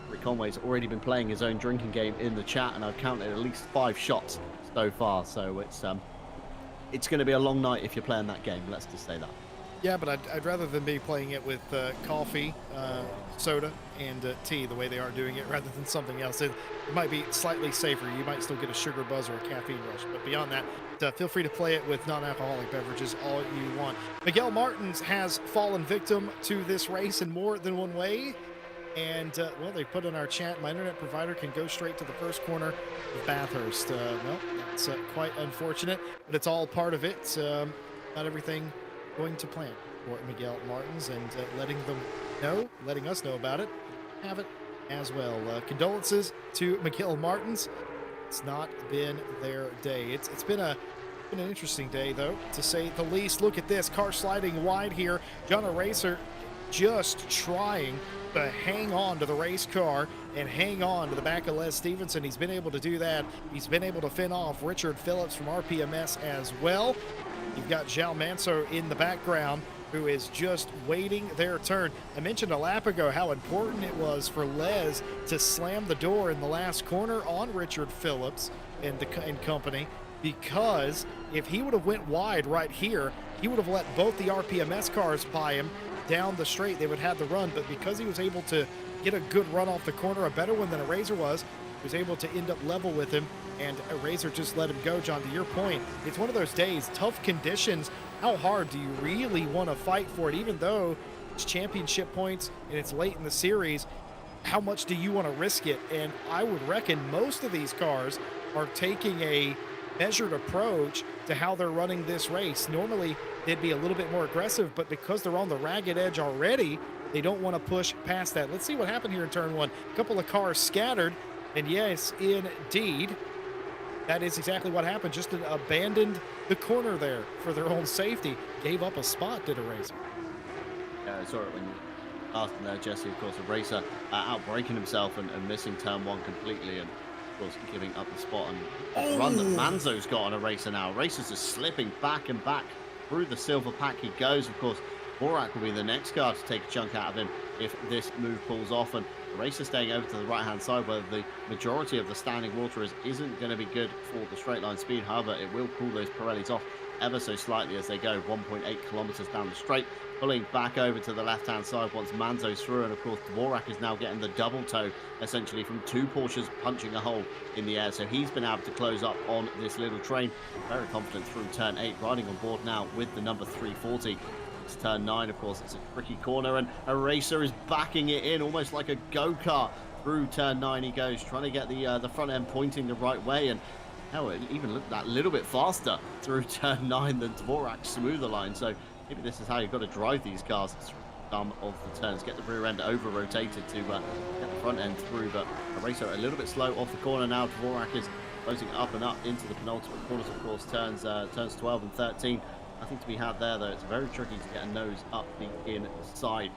Rick Conway's already been playing his own drinking game in the chat, and I've counted at least 5 shots so far. So it's going to be a long night if you're playing that game. Let's just say that. Yeah, but I'd rather than be playing it with coffee, soda, and tea the way they are doing it, rather than something else. It might be slightly safer. You might still get a sugar buzz or a caffeine rush, but beyond that, feel free to play it with non-alcoholic beverages all you want. Miguel Martins has fallen victim to this race in more than one way. And, well, they put in our chat, my internet provider can go straight to the first corner of Bathurst. Well, that's quite unfortunate, but it's all part of it. Not everything going to plan for Miguel Martins, and letting us know about it, have it as well. Condolences to Miguel Martins. It's not been their day. It's been an interesting day, though, to say the least. Look at this, car sliding wide here. John Aracer just trying to hang on to the race car and hang on to the back of Les Stevenson. He's been able to do that. He's been able to fin off Richard Phillips from RPMS as well. You've got João Manso in the background, who is just waiting their turn. I mentioned a lap ago how important it was for Les to slam the door in the last corner on Richard Phillips and company, because if he would have went wide right here, he would have let both the RPMS cars by him down the straight. They would have the run, but because he was able to get a good run off the corner, a better one than Aracer was able to end up level with him, and Aracer just let him go. John, to your point, it's one of those days, tough conditions. How hard do you really want to fight for it? Even though it's championship points and it's late in the series, how much do you want to risk it? And I would reckon most of these cars are taking a measured approach to how they're running this race. Normally, they'd be a little bit more aggressive, but because they're on the ragged edge already, they don't want to push past that. Let's see what happened here in turn 1. A couple of cars scattered, and yes, indeed, that is exactly what happened. Just abandoned the corner there for their own safety. Gave up a spot, did Aracer. Yeah, I saw it when you asked him there, Jesse. Of course, Aracer outbraking himself and missing turn 1 completely. And of course, giving up the spot. And the run that Manzo's got on a racer now. Racer's just slipping back and back through the silver pack he goes. Of course, Dvorak will be the next car to take a chunk out of him if this move pulls off. And the racer staying over to the right-hand side where the majority of the standing water isn't going to be good for the straight line speed. However, it will pull those Pirellis off ever so slightly as they go 1.8 kilometers down the straight, pulling back over to the left-hand side once Manzo's through. And of course, Dvorak is now getting the double toe, essentially from two Porsches punching a hole in the air. So he's been able to close up on this little train. Very confident through turn 8, riding on board now with the number 340. It's turn 9, of course, it's a tricky corner, and a racer is backing it in almost like a go-kart. Through turn 9 he goes, trying to get the front end pointing the right way, and hell, it even looked that little bit faster through turn 9 than Dvorak's smoother line. So maybe this is how you've got to drive these cars through some of the turns, get the rear end over rotated to get the front end through. But a racer a little bit slow off the corner now. Dvorak is closing up and up into the penultimate corners, of course, turns 12 and 13. Nothing to be had there, though. It's very tricky to get a nose up the inside.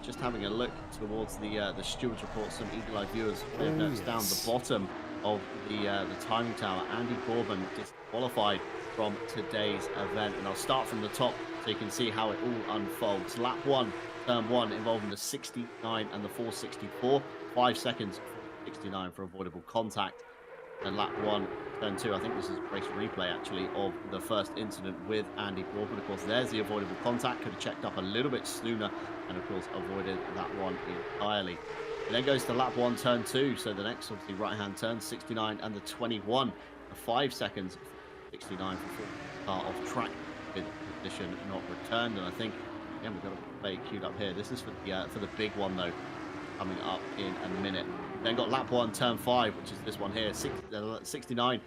Just having a look towards the stewards report, some eagle-eyed viewers may have noticed down the bottom of the timing tower, Andy Bourbon disqualified from today's event. And I'll start from the top so you can see how it all unfolds. Lap 1, turn 1, involving the 69 and the 464. 5 seconds for 69 for avoidable contact. And lap 1, turn 2, I think this is a race replay actually of the first incident with Andy Bourbon. Of course, there's the avoidable contact. Could have checked up a little bit sooner and of course avoided that one entirely. It then goes to lap 1, turn 2. So the next, obviously, right-hand turn, 69 and the 21. 5 seconds, 69 for car off track with position not returned. And I think, again, we've got a play queued up here. This is for the big one, though, coming up in a minute. Then got lap 1, turn 5, which is this one here, 69,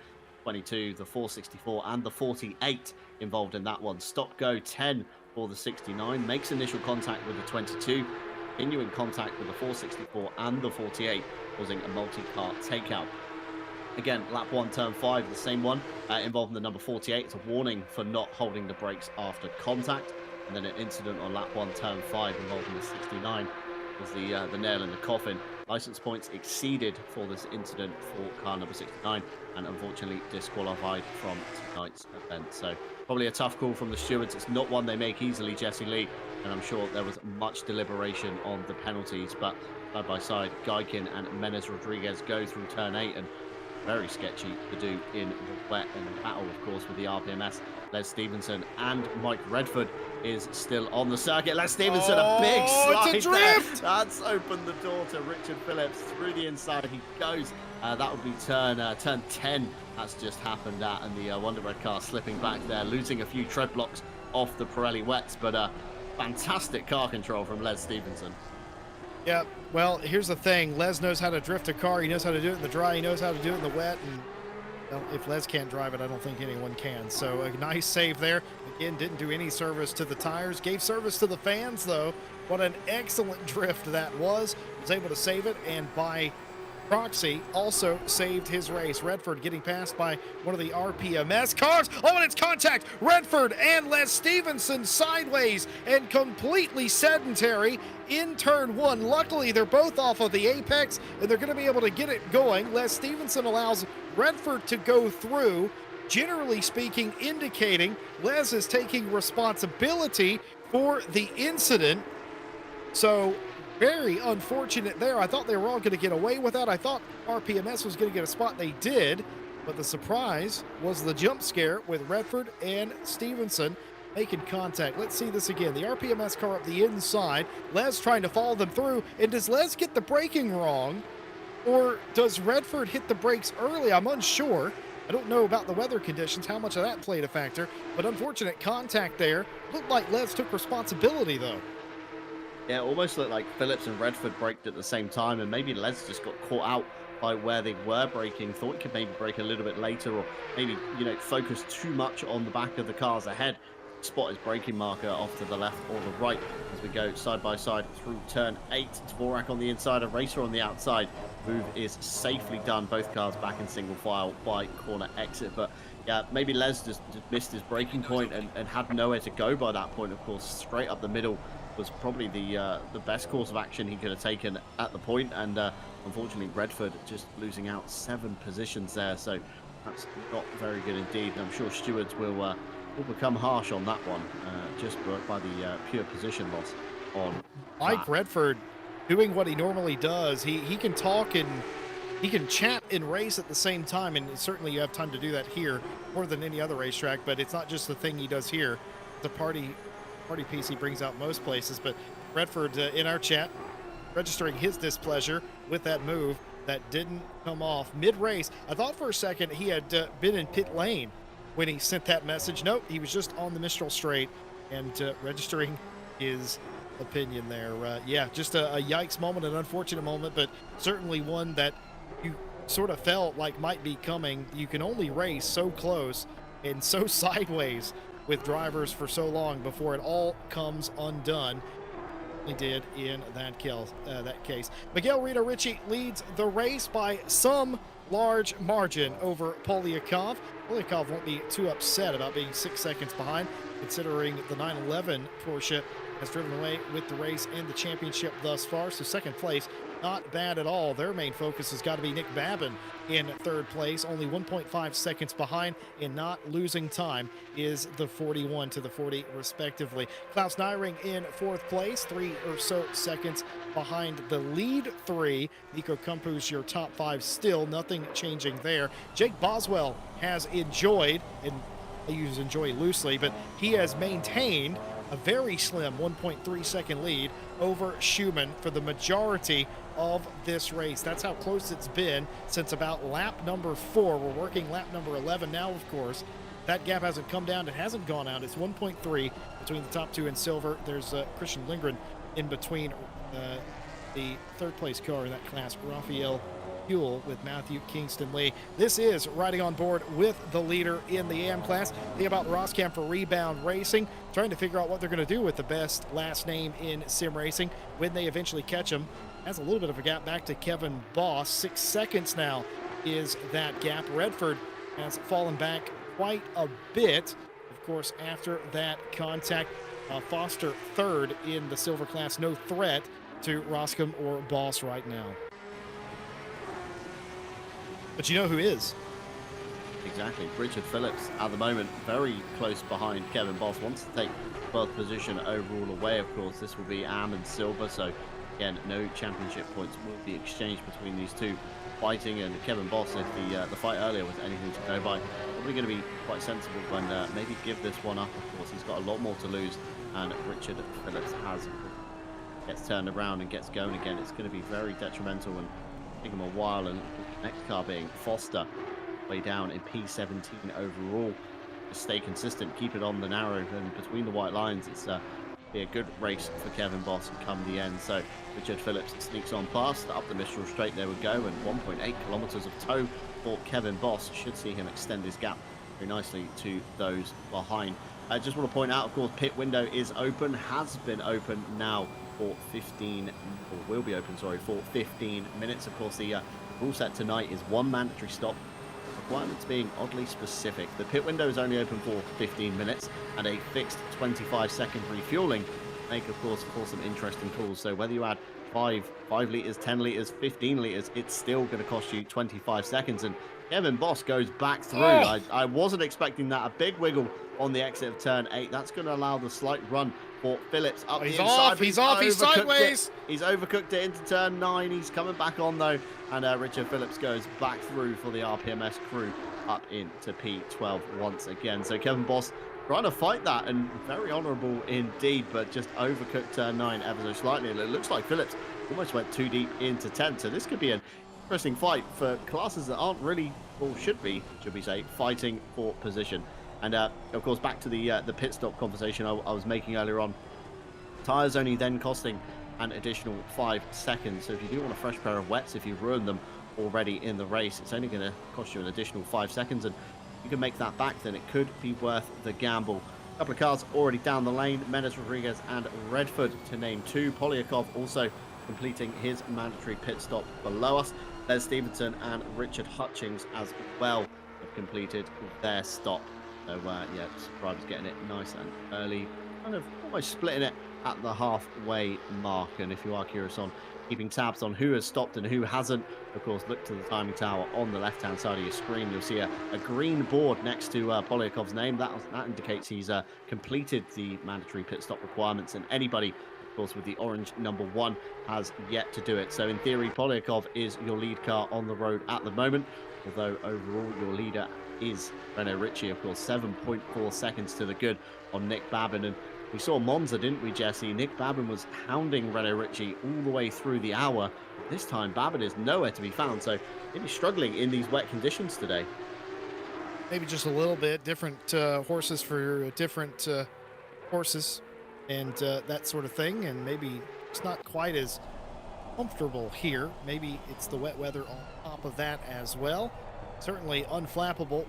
22, the 464 and the 48 involved in that one. Stop go 10 for the 69, makes initial contact with the 22, continuing contact with the 464 and the 48, causing a multi-car takeout. Again, lap 1, turn 5, the same one, involving the number 48. It's a warning for not holding the brakes after contact. And then an incident on lap 1, turn 5, involving the 69 was the nail in the coffin. License points exceeded for this incident for car number 69 and unfortunately disqualified from tonight's event. So probably a tough call from the stewards. It's not one they make easily, Jesse Lee, and I'm sure there was much deliberation on the penalties. But side by side, Gaikin and Menez Rodriguez go through turn 8, and very sketchy to do in the wet and the battle, of course, with the RPMS. Les Stevenson and Mike Redford is still on the circuit. Les Stevenson, a big slide it's a drift! there. That's opened the door to Richard Phillips. Through the inside he goes. That would be turn 10. That's just happened at, and the Wonder Bread car slipping back there, losing a few tread blocks off the Pirelli wets. But fantastic car control from Les Stevenson. Yeah, well, here's the thing. Les knows how to drift a car. He knows how to do it in the dry. He knows how to do it in the wet. And well, if Les can't drive it, I don't think anyone can. So a nice save there. Again, didn't do any service to the tires. Gave service to the fans, though. What an excellent drift that was. Was able to save it, and by proxy also saved his race. Redford getting passed by one of the RPMS cars. Oh, and it's contact. Redford and Les Stevenson sideways and completely sedentary in turn 1. Luckily, they're both off of the apex, and they're going to be able to get it going. Les Stevenson allows Redford to go through, generally speaking, indicating Les is taking responsibility for the incident. So very unfortunate there. I thought they were all going to get away with that. I thought RPMS was going to get a spot. They did, but the surprise was the jump scare with Redford and Stevenson making contact. Let's see this again. The RPMS car up the inside. Les trying to follow them through. And does Les get the braking wrong? Or does Redford hit the brakes early? I'm unsure. I don't know about the weather conditions, how much of that played a factor. But unfortunate contact there. Looked like Les took responsibility, though. Yeah, it almost looked like Phillips and Redford braked at the same time, and maybe Les just got caught out by where they were braking, thought he could maybe brake a little bit later, or maybe, focus too much on the back of the cars ahead. Spot his braking marker off to the left or the right as we go side by side through turn 8. Dvorak on the inside, a racer on the outside. Move is safely done. Both cars back in single file by corner exit. But yeah, maybe Les just missed his braking point and had nowhere to go by that point. Of course, straight up the middle was probably the best course of action he could have taken at the point, and Unfortunately, Redford just losing out 7 positions there, so that's not very good indeed. And I'm sure stewards will become harsh on that one, just by the pure position loss on Mike that. Redford doing what he normally does. He can talk and he can chat and race at the same time, and certainly you have time to do that here more than any other racetrack. But it's not just the thing he does here; the party piece he brings out most places. But Redford in our chat registering his displeasure with that move that didn't come off mid-race. I thought for a second he had been in pit lane when he sent that message. Nope, he was just on the Mistral straight and registering his opinion there. Yeah, just a yikes moment, an unfortunate moment, but certainly one that you sort of felt like might be coming. You can only race so close and so sideways with drivers for so long before it all comes undone. He did in that case. Miguel Rito Ricci leads the race by some large margin over Polyakov. Polyakov won't be too upset about being 6 seconds behind, considering the 911 Porsche has driven away with the race and the championship thus far. So second place, not bad at all. Their main focus has got to be Nick Babin in third place, only 1.5 seconds behind, and not losing time is the 41 to the 40 respectively. Klaus Nyring in fourth place, 3 or so seconds behind the lead 3. Nico Kumpu's your top 5 still, nothing changing there. Jake Boswell has enjoyed, and I use enjoy loosely, but he has maintained a very slim 1.3 second lead over Schumann for the majority of this race. That's how close it's been since about lap number 4. We're working lap number 11 now, of course. That gap hasn't come down. It hasn't gone out. It's 1.3 between the top 2 in silver. There's Christian Lindgren in between the third place car in that class, Raphael Buell with Matthew Kingston Lee. This is riding on board with the leader in the AM class. Think about Roscam for Rebound Racing, trying to figure out what they're going to do with the best last name in sim racing when they eventually catch him. Has a little bit of a gap back to Kevin Boss. 6 seconds now is that gap. Redford has fallen back quite a bit, of course, after that contact. Foster third in the silver class. No threat to Roscom or Boss right now. But you know who is? Exactly. Richard Phillips at the moment very close behind Kevin Boss. Wants to take 12th position overall away, of course. This will be AM and silver, so again, no championship points will be exchanged between these two fighting. And Kevin Boss, if the fight earlier was anything to go by, probably going to be quite sensible and maybe give this one up. Of course, he's got a lot more to lose, and Richard Phillips gets turned around and gets going again. It's going to be very detrimental and take him a while. And the next car being Foster, way down in P17 overall. Just stay consistent, keep it on the narrow and between the white lines. It's be a good race for Kevin Boss come the end. So Richard Phillips sneaks on past up the Mistral straight. There we go, and 1.8 kilometers of tow for Kevin Boss should see him extend his gap very nicely to those behind. I just want to point out, of course, pit window is open, has been open now for 15, or will be open, sorry, for 15 minutes. Of course, the rule set tonight is 1 mandatory stop. Requirements being oddly specific. The pit window is only open for 15 minutes and a fixed 25-second refueling make, of course, for some interesting calls. So whether you add 5 litres, 10 litres, 15 litres, it's still going to cost you 25 seconds. And Kevin Boss goes back through. I wasn't expecting that. A big wiggle on the exit of turn 8. That's going to allow the slight run for Phillips up the inside. He's off, he's sideways. He's overcooked it into turn 9. He's coming back on though, and Richard Phillips goes back through for the RPMS crew up into P12 once again. So Kevin Boss trying to fight that, and very honourable indeed, but just overcooked turn 9 ever so slightly. And it looks like Phillips almost went too deep into 10. So this could be an interesting fight for classes that aren't really, or should we say, fighting for position. And of course, back to the pit stop conversation I was making earlier on. Tyres only then costing an additional 5 seconds. So if you do want a fresh pair of wets, if you've ruined them already in the race, it's only going to cost you an additional 5 seconds. And you can make that back, then it could be worth the gamble. A couple of cars already down the lane. Mendes Rodriguez and Redford, to name 2. Polyakov also completing his mandatory pit stop below us. Les Stevenson and Richard Hutchings as well have completed their stop. So yeah, Ryder's getting it nice and early, kind of almost splitting it at the halfway mark. And if you are curious on keeping tabs on who has stopped and who hasn't, of course, look to the timing tower on the left-hand side of your screen. You'll see a green board next to Polyakov's name. That indicates he's completed the mandatory pit stop requirements, and anybody, of course, with the orange number 1 has yet to do it. So in theory, Polyakov is your lead car on the road at the moment, although overall your leader is Renault Ritchie, of course, 7.4 seconds to the good on Nick Babin. And we saw Monza, didn't we, Jesse? Nick Babin was hounding Renault Ritchie all the way through the hour. This time, Babin is nowhere to be found, so maybe struggling in these wet conditions today. Maybe just a little bit different horses for different horses and that sort of thing. And maybe it's not quite as comfortable here. Maybe it's the wet weather on top of that as well. Certainly unflappable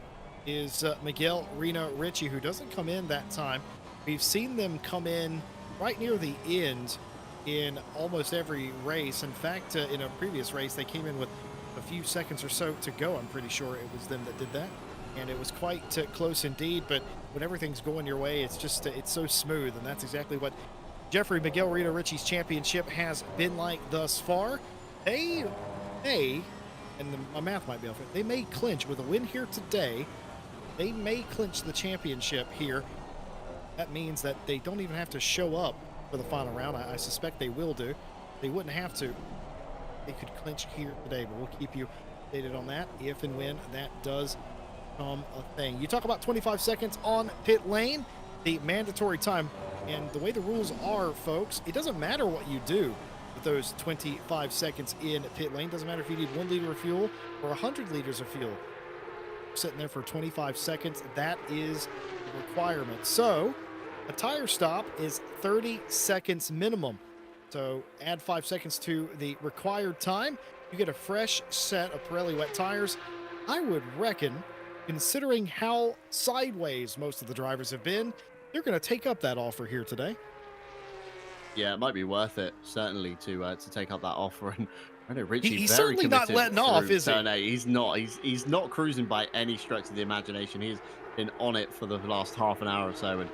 is Miguel Reno Ritchie, who doesn't come in that time. We've seen them come in right near the end in almost every race. In fact, in a previous race, they came in with a few seconds or so to go. I'm pretty sure it was them that did that. And it was quite close indeed. But when everything's going your way, it's just it's so smooth. And that's exactly what Jeffrey Miguel Reno Ritchie's championship has been like thus far. They may, and my math might be off, they may clinch with a win here today. They may clinch the championship here. That means that they don't even have to show up for the final round. I suspect they will do. They wouldn't have to. They could clinch here today, but we'll keep you updated on that if and when that does become a thing. You talk about 25 seconds on pit lane, the mandatory time. And the way the rules are, folks, it doesn't matter what you do with those 25 seconds in pit lane. Doesn't matter if you need 1 liter of fuel or 100 liters of fuel. Sitting there for 25 seconds, that is the requirement. So a tire stop is 30 seconds minimum. So add 5 seconds to the required time. You get a fresh set of Pirelli wet tires. I would reckon, considering how sideways most of the drivers have been, they're going to take up that offer here today. Yeah, it might be worth it, certainly, to take up that offer. And Renault Ritchie, he's very certainly not letting off, is he? No, he's not. He's not cruising by any stretch of the imagination. He's been on it for the last half an hour or so, and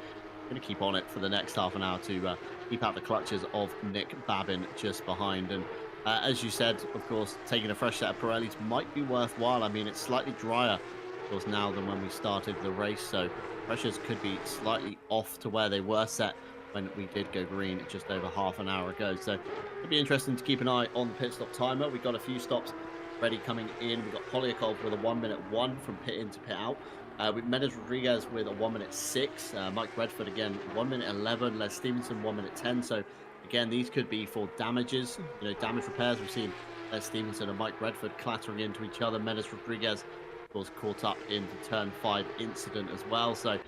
going to keep on it for the next half an hour to keep out the clutches of Nick Babin just behind. And as you said, of course, taking a fresh set of Pirellis might be worthwhile. I mean, it's slightly drier, of course, now than when we started the race, so pressures could be slightly off to where they were set when we did go green just over half an hour ago. So it'll be interesting to keep an eye on the pit stop timer. We've got a few stops ready coming in. We've got Polyakov with a 1-minute 1 from pit in to pit out. With Mendes Rodriguez with a 1-minute 6. Mike Redford again 1-minute 11. Les Stevenson 1-minute 10. So again, these could be for damages, damage repairs. We've seen Les Stevenson and Mike Redford clattering into each other. Mendes Rodriguez was caught up in the turn 5 incident as well. So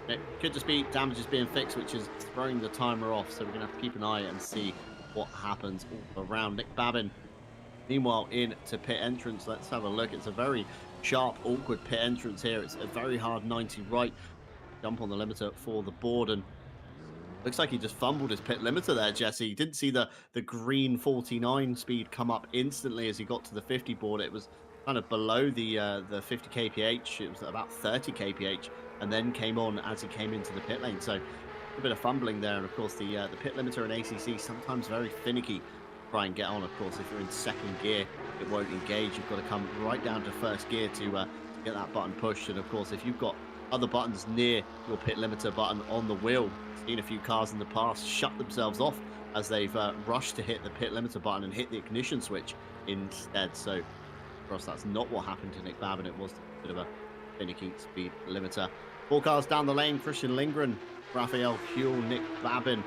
it could just be damages being fixed, which is throwing the timer off. So we're going to have to keep an eye and see what happens all around. Nick Babin, meanwhile, into pit entrance. Let's have a look. It's a very sharp, awkward pit entrance here. It's a very hard 90 right. Jump on the limiter for the board, and looks like he just fumbled his pit limiter there, Jesse. He didn't see the green 49 speed come up instantly as he got to the 50 board. It was kind of below the 50 kph. It was about 30 kph, and then came on as he came into the pit lane. So a bit of fumbling there, and of course the pit limiter in ACC sometimes very finicky. Try and get on. Of course, if you're in second gear, it won't engage. You've got to come right down to first gear to get that button pushed. And of course, if you've got other buttons near your pit limiter button on the wheel, seen a few cars in the past shut themselves off as they've rushed to hit the pit limiter button and hit the ignition switch instead. So of course, that's not what happened to Nick Babin. It was a bit of a finicky speed limiter. 4 cars down the lane: Christian Lindgren, Raphael Huel, Nick Babin,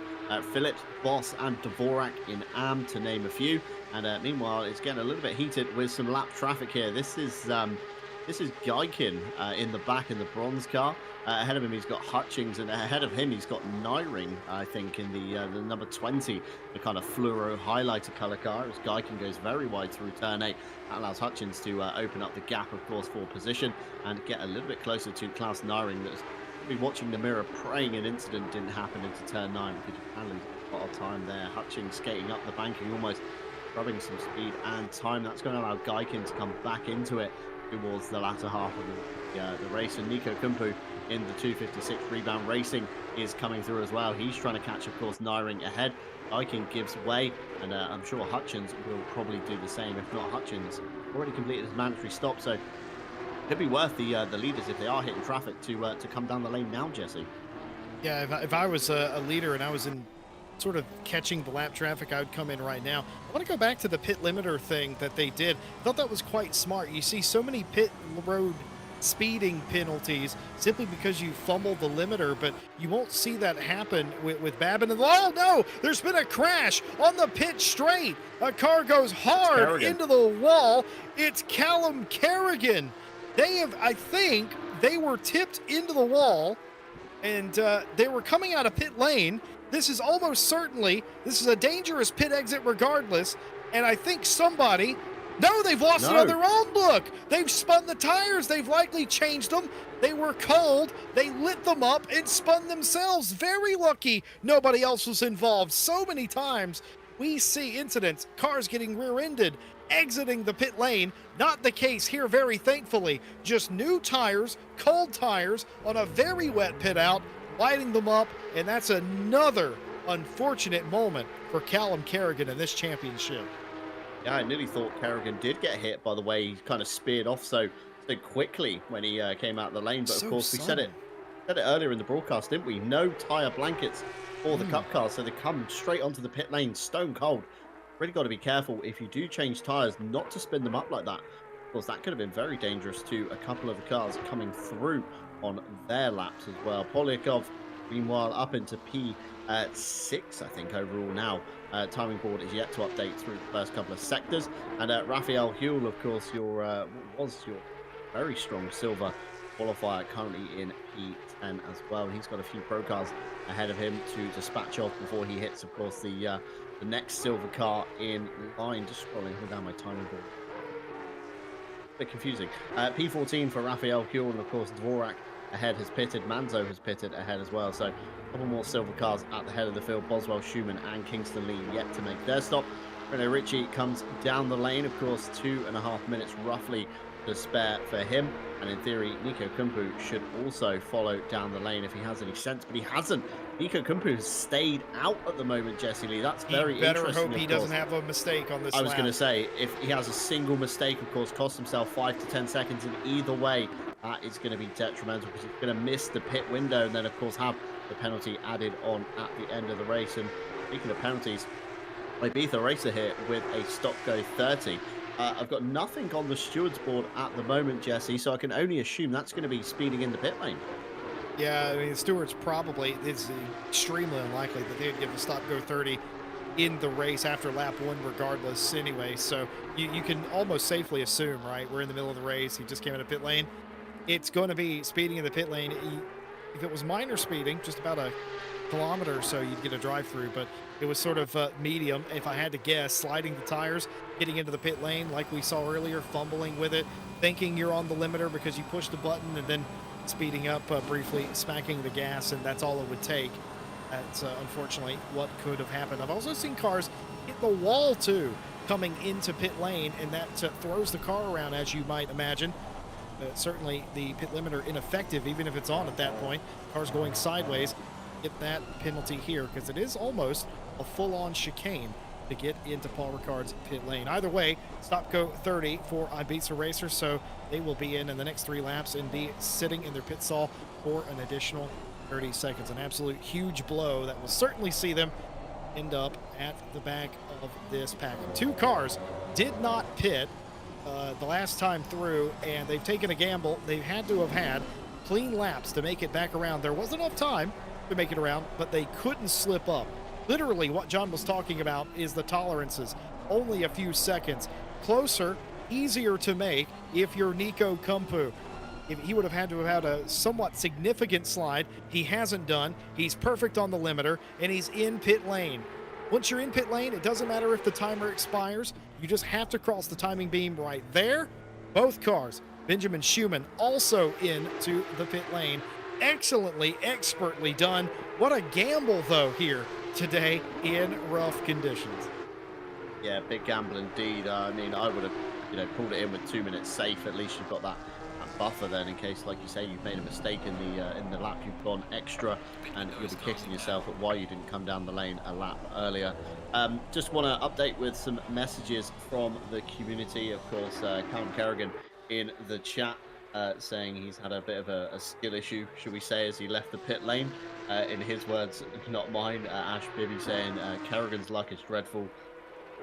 Phillips, Boss, and Dvorak in AM, to name a few. And meanwhile, it's getting a little bit heated with some lap traffic here. This is Geikin in the back in the bronze car. Ahead of him, he's got Hutchings, and ahead of him, he's got Nyring, I think, in the number 20, the kind of fluoro highlighter color car. As Geikin goes very wide through turn 8, that allows Hutchins to open up the gap, of course, for position and get a little bit closer to Klaus Nyring. That's be watching the mirror, praying an incident didn't happen into turn 9, because you can lose a lot of time there. Hutchings skating up the banking, almost rubbing some speed and time. That's going to allow Geikin to come back into it towards the latter half of the race. And Nico Kumpu in the 256. Rebound Racing is coming through as well. He's trying to catch, of course, Nyring ahead. Viking gives way, and I'm sure Hutchins will probably do the same. If not, Hutchins already completed his mandatory stop, so could be worth the leaders, if they are hitting traffic, to come down the lane now, Jesse. Yeah, if I was a leader and I was in sort of catching the lap traffic, I would come in right now. I want to go back to the pit limiter thing that they did. I thought that was quite smart. You see so many pit road speeding penalties simply because you fumbled the limiter, but you won't see that happen with Babin. And oh no, there's been a crash on the pit straight. A car goes hard into the wall. It's Callum Kerrigan. They have, I think, they were tipped into the wall, and they were coming out of pit lane. This is almost certainly, this is a dangerous pit exit regardless, and I think somebody, no, they've lost it on their own. Look, they've spun the tires. They've likely changed them. They were cold. They lit them up and spun themselves. Very lucky nobody else was involved. So many times we see incidents, cars getting rear-ended, exiting the pit lane. Not the case here, very thankfully. Just new tires, cold tires on a very wet pit out, lighting them up, and that's another unfortunate moment for Callum Kerrigan in this championship. Yeah, I nearly thought Kerrigan did get hit by the way he kind of speared off so quickly when he came out of the lane. But of course, we said it earlier in the broadcast, didn't we? No tire blankets for the Cup cars, so they come straight onto the pit lane, stone cold. Really got to be careful if you do change tires not to spin them up like that. Of course, that could have been very dangerous to a couple of the cars coming through on their laps as well. Polyakov, meanwhile, up into P6, I think, overall now. Timing board is yet to update through the first couple of sectors. And Raphael Huell, of course, was your very strong silver qualifier, currently in P10 as well. He's got a few pro cars ahead of him to dispatch off before he hits, of course, the next silver car in line. Just scrolling down my timing board. A bit confusing. P14 for Raphael Huell, and of course Dvorak ahead has pitted. Manzo has pitted ahead as well. So a couple more silver cars at the head of the field. Boswell, Schumann and Kingston Lee yet to make their stop. Renault Ritchie comes down the lane. Of course, 2.5 minutes roughly to spare for him. And in theory, Nico Kumpu should also follow down the lane if he has any sense, but he hasn't. Nico Kumpu has stayed out at the moment, Jesse Lee. That's very interesting. Better hope he doesn't have a mistake on this lap. I was going to say, if he has a single mistake, of course, costs himself 5 to 10 seconds in either way, that is going to be detrimental because he's going to miss the pit window and then, of course, have the penalty added on at the end of the race. And speaking of penalties, Ibiza Racer here with a stop go 30. I've got nothing on the stewards board at the moment, Jesse, so I can only assume that's going to be speeding in the pit lane. Yeah, I mean, the stewards probably, it's extremely unlikely that they'd give a stop go 30 in the race after lap 1 regardless anyway. So you can almost safely assume, right, we're in the middle of the race, he just came in a pit lane. It's going to be speeding in the pit lane. If it was minor speeding, just about a kilometer or so, you'd get a drive-through, but it was sort of medium. If I had to guess, sliding the tires, getting into the pit lane like we saw earlier, fumbling with it, thinking you're on the limiter because you pushed the button, and then speeding up briefly, smacking the gas, and that's all it would take. That's unfortunately what could have happened. I've also seen cars hit the wall too, coming into pit lane, and that throws the car around, as you might imagine. Certainly the pit limiter ineffective, even if it's on at that point. Car's going sideways. Get that penalty here because it is almost a full-on chicane to get into Paul Ricard's pit lane. Either way, stop go 30 for Ibiza Racer, so they will be in the next 3 laps and be sitting in their pit stall for an additional 30 seconds. An absolute huge blow that will certainly see them end up at the back of this pack. 2 cars did not pit the last time through, and they've taken a gamble. They had to have had clean laps to make it back around. There wasn't enough time to make it around, but they couldn't slip up. Literally what John was talking about is the tolerances. Only a few seconds. Closer, easier to make if you're Nico Kumpu. If he would have had to have had a somewhat significant slide, he hasn't done. He's perfect on the limiter, and he's in pit lane. Once you're in pit lane, it doesn't matter if the timer expires. You just have to cross the timing beam right there. Both cars, Benjamin Schumann also into the pit lane. Excellently, expertly done. What a gamble, though, here today in rough conditions. Yeah, big gamble indeed. I mean, I would have, pulled it in with 2 minutes safe. At least you've got that buffer then, in case, like you say, you've made a mistake in the lap, you've gone extra, and you'll be kicking yourself at why you didn't come down the lane a lap earlier. Just want to update with some messages from the community. Of course, Callum Kerrigan in the chat saying he's had a bit of a skill issue, should we say, as he left the pit lane. In his words, not mine. Ash Bibby saying Kerrigan's luck is dreadful.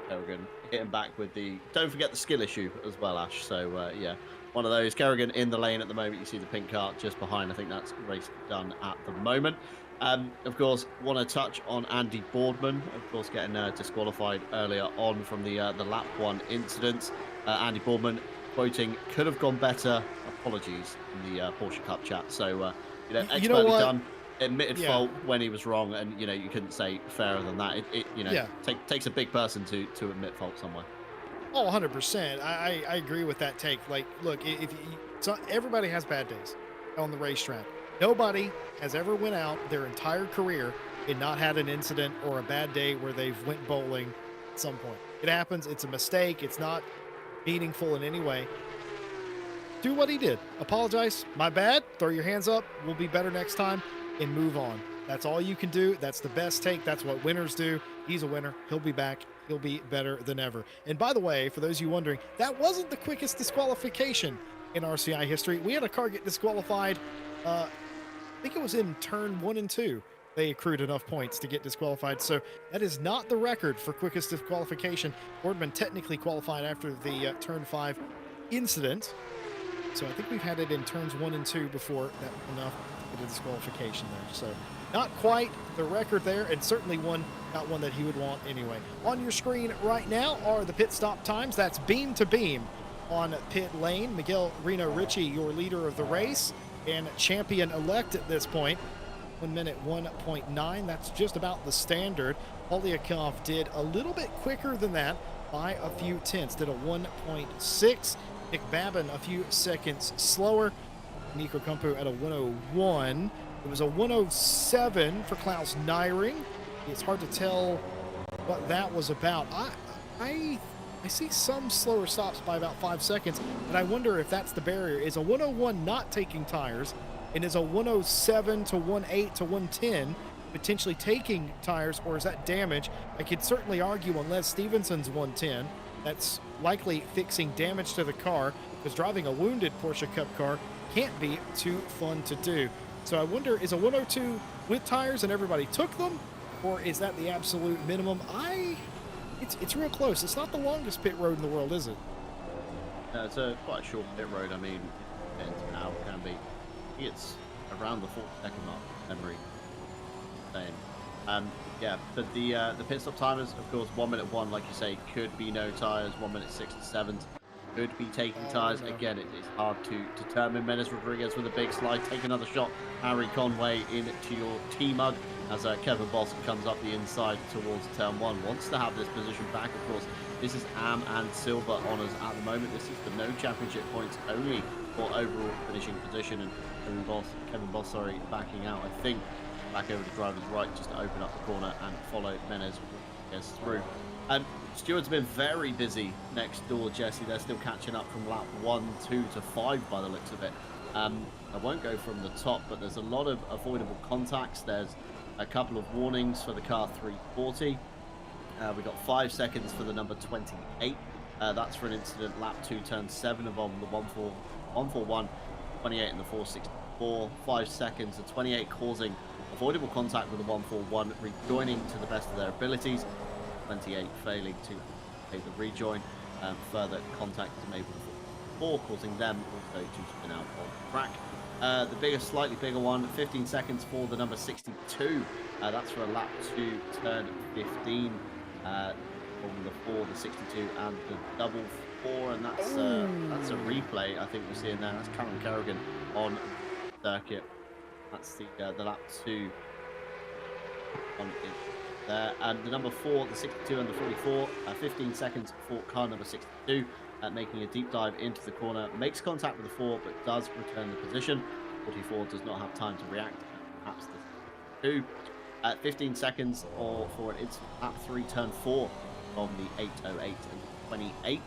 Kerrigan hitting back with the, don't forget the skill issue as well, Ash. So yeah, one of those. Kerrigan in the lane at the moment. You see the pink cart just behind. I think that's race done at the moment. Of course, want to touch on Andy Boardman, of course, getting disqualified earlier on from the lap 1 incident. Andy Boardman quoting, "Could have gone better. Apologies," in the Porsche Cup chat. So expertly done. Admitted fault when he was wrong, and you couldn't say fairer than that. It takes a big person to admit fault somewhere. Oh, 100%. I agree with that take. Like, look, so everybody has bad days on the racetrack. Nobody has ever went out their entire career and not had an incident or a bad day where they've went bowling at some point. It happens. It's a mistake. It's not meaningful in any way. Do what he did. Apologize. My bad. Throw your hands up. We'll be better next time. And move on. That's all you can do. That's the best take. That's what winners do. He's a winner. He'll be back. He'll be better than ever. And by the way, for those of you wondering, that wasn't the quickest disqualification in RCI history. We had a car get disqualified. I think it was in turn 1 and 2. They accrued enough points to get disqualified. So that is not the record for quickest disqualification. Boardman technically qualified after the turn 5 incident. So I think we've had it in turns 1 and 2 before that enough. The disqualification there. So not quite the record there, and certainly not one that he would want anyway. On your screen right now are the pit stop times. That's beam to beam on pit lane. Miguel Reno Ritchie, your leader of the race and champion-elect at this point. 1 minute 1.9. That's just about the standard. Polyakov did a little bit quicker than that by a few tenths. Did a 1.6. Nick Babin a few seconds slower. Nico Kumpu at a 101. It was a 107 for Klaus Nyring. It's hard to tell what that was about. I see some slower stops by about 5 seconds, and I wonder if that's the barrier. Is a 101 not taking tires, and is a 107 to 18 to 110 potentially taking tires, or is that damage? I could certainly argue on Les Stevenson's 110. That's likely fixing damage to the car, because driving a wounded Porsche Cup car can't be too fun to do. So I wonder, is a 102 with tires and everybody took them, or is that the absolute minimum? It's real close. It's not the longest pit road in the world, is it? It's quite a short pit road. I mean, depends how it can be. I think it's around the 40-second mark, memory saying. Yeah, but the pit stop timers, of course, 1 minute 1, like you say, could be no tires. 1 minute 67 could be taking tires. No. Again, it's hard to determine. Menez Rodriguez with a big slide. Take another shot. Harry Conway into your T-Mug as Kevin Boss comes up the inside towards turn 1. Wants to have this position back, of course. This is AM and Silver honours at the moment. This is for no championship points, only for overall finishing position. And Kevin Boss, backing out, I think, back over to driver's right just to open up the corner and follow Menez Rodriguez through. Stewards have been very busy next door, Jesse. They're still catching up from lap 1, 2 to 5 by the looks of it. I won't go from the top, but there's a lot of avoidable contacts. There's a couple of warnings for the car 340. We got 5 seconds for the number 28. That's for an incident lap 2, turn 7 involving the 141, 28 and the 464. 5 seconds, the 28 causing avoidable contact with the 141, rejoining to the best of their abilities. 28 failing to make the rejoin. Further contact is made with the 4, causing them also to spin out on the track. The slightly bigger one, 15 seconds for the number 62. That's for a lap 2, turn 15. From the 4, the 62, and the double 4, and that's a replay. I think we're seeing there. That's Callum Kerrigan on circuit. That's the lap 2 on it there. And the number 4, the 62 and the 44, 15 seconds for car number 62, making a deep dive into the corner, makes contact with the 4, but does return the position. 44 does not have time to react, perhaps the 2. 15 seconds for an instant lap 3, turn 4 from the 808 and 28.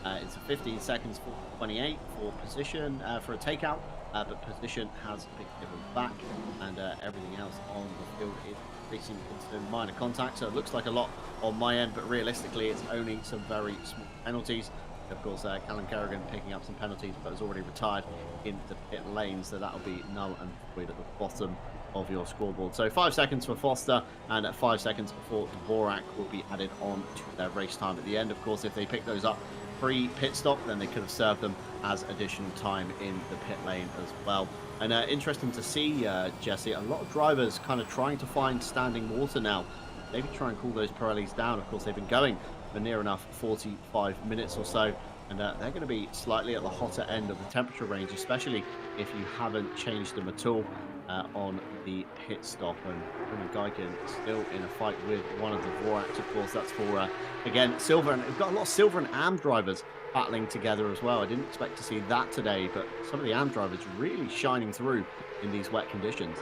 It's a 15 seconds for 28 for position for a takeout, but position has been given back, and everything else on the field is increasing into minor contact. So it looks like a lot on my end, but realistically, it's only some very small penalties. Of course, Callum Kerrigan picking up some penalties, but has already retired in the pit lane, so that'll be null and void at the bottom of your scoreboard. So 5 seconds for Foster and 5 seconds for Dvorak will be added on to their race time at the end. Of course, if they pick those up pre-pit stop, then they could have served them as additional time in the pit lane as well. And interesting to see, Jesse, a lot of drivers kind of trying to find standing water now. Maybe try and cool those Pirellis down. Of course, they've been going for near enough 45 minutes or so, and they're going to be slightly at the hotter end of the temperature range, especially if you haven't changed them at all on the pit stop. And Roman Geigen still in a fight with one of the Dvoraks. Of course, that's for again silver, and we've got a lot of silver and AM drivers battling together as well. I didn't expect to see that today, but some of the AM drivers really shining through in these wet conditions.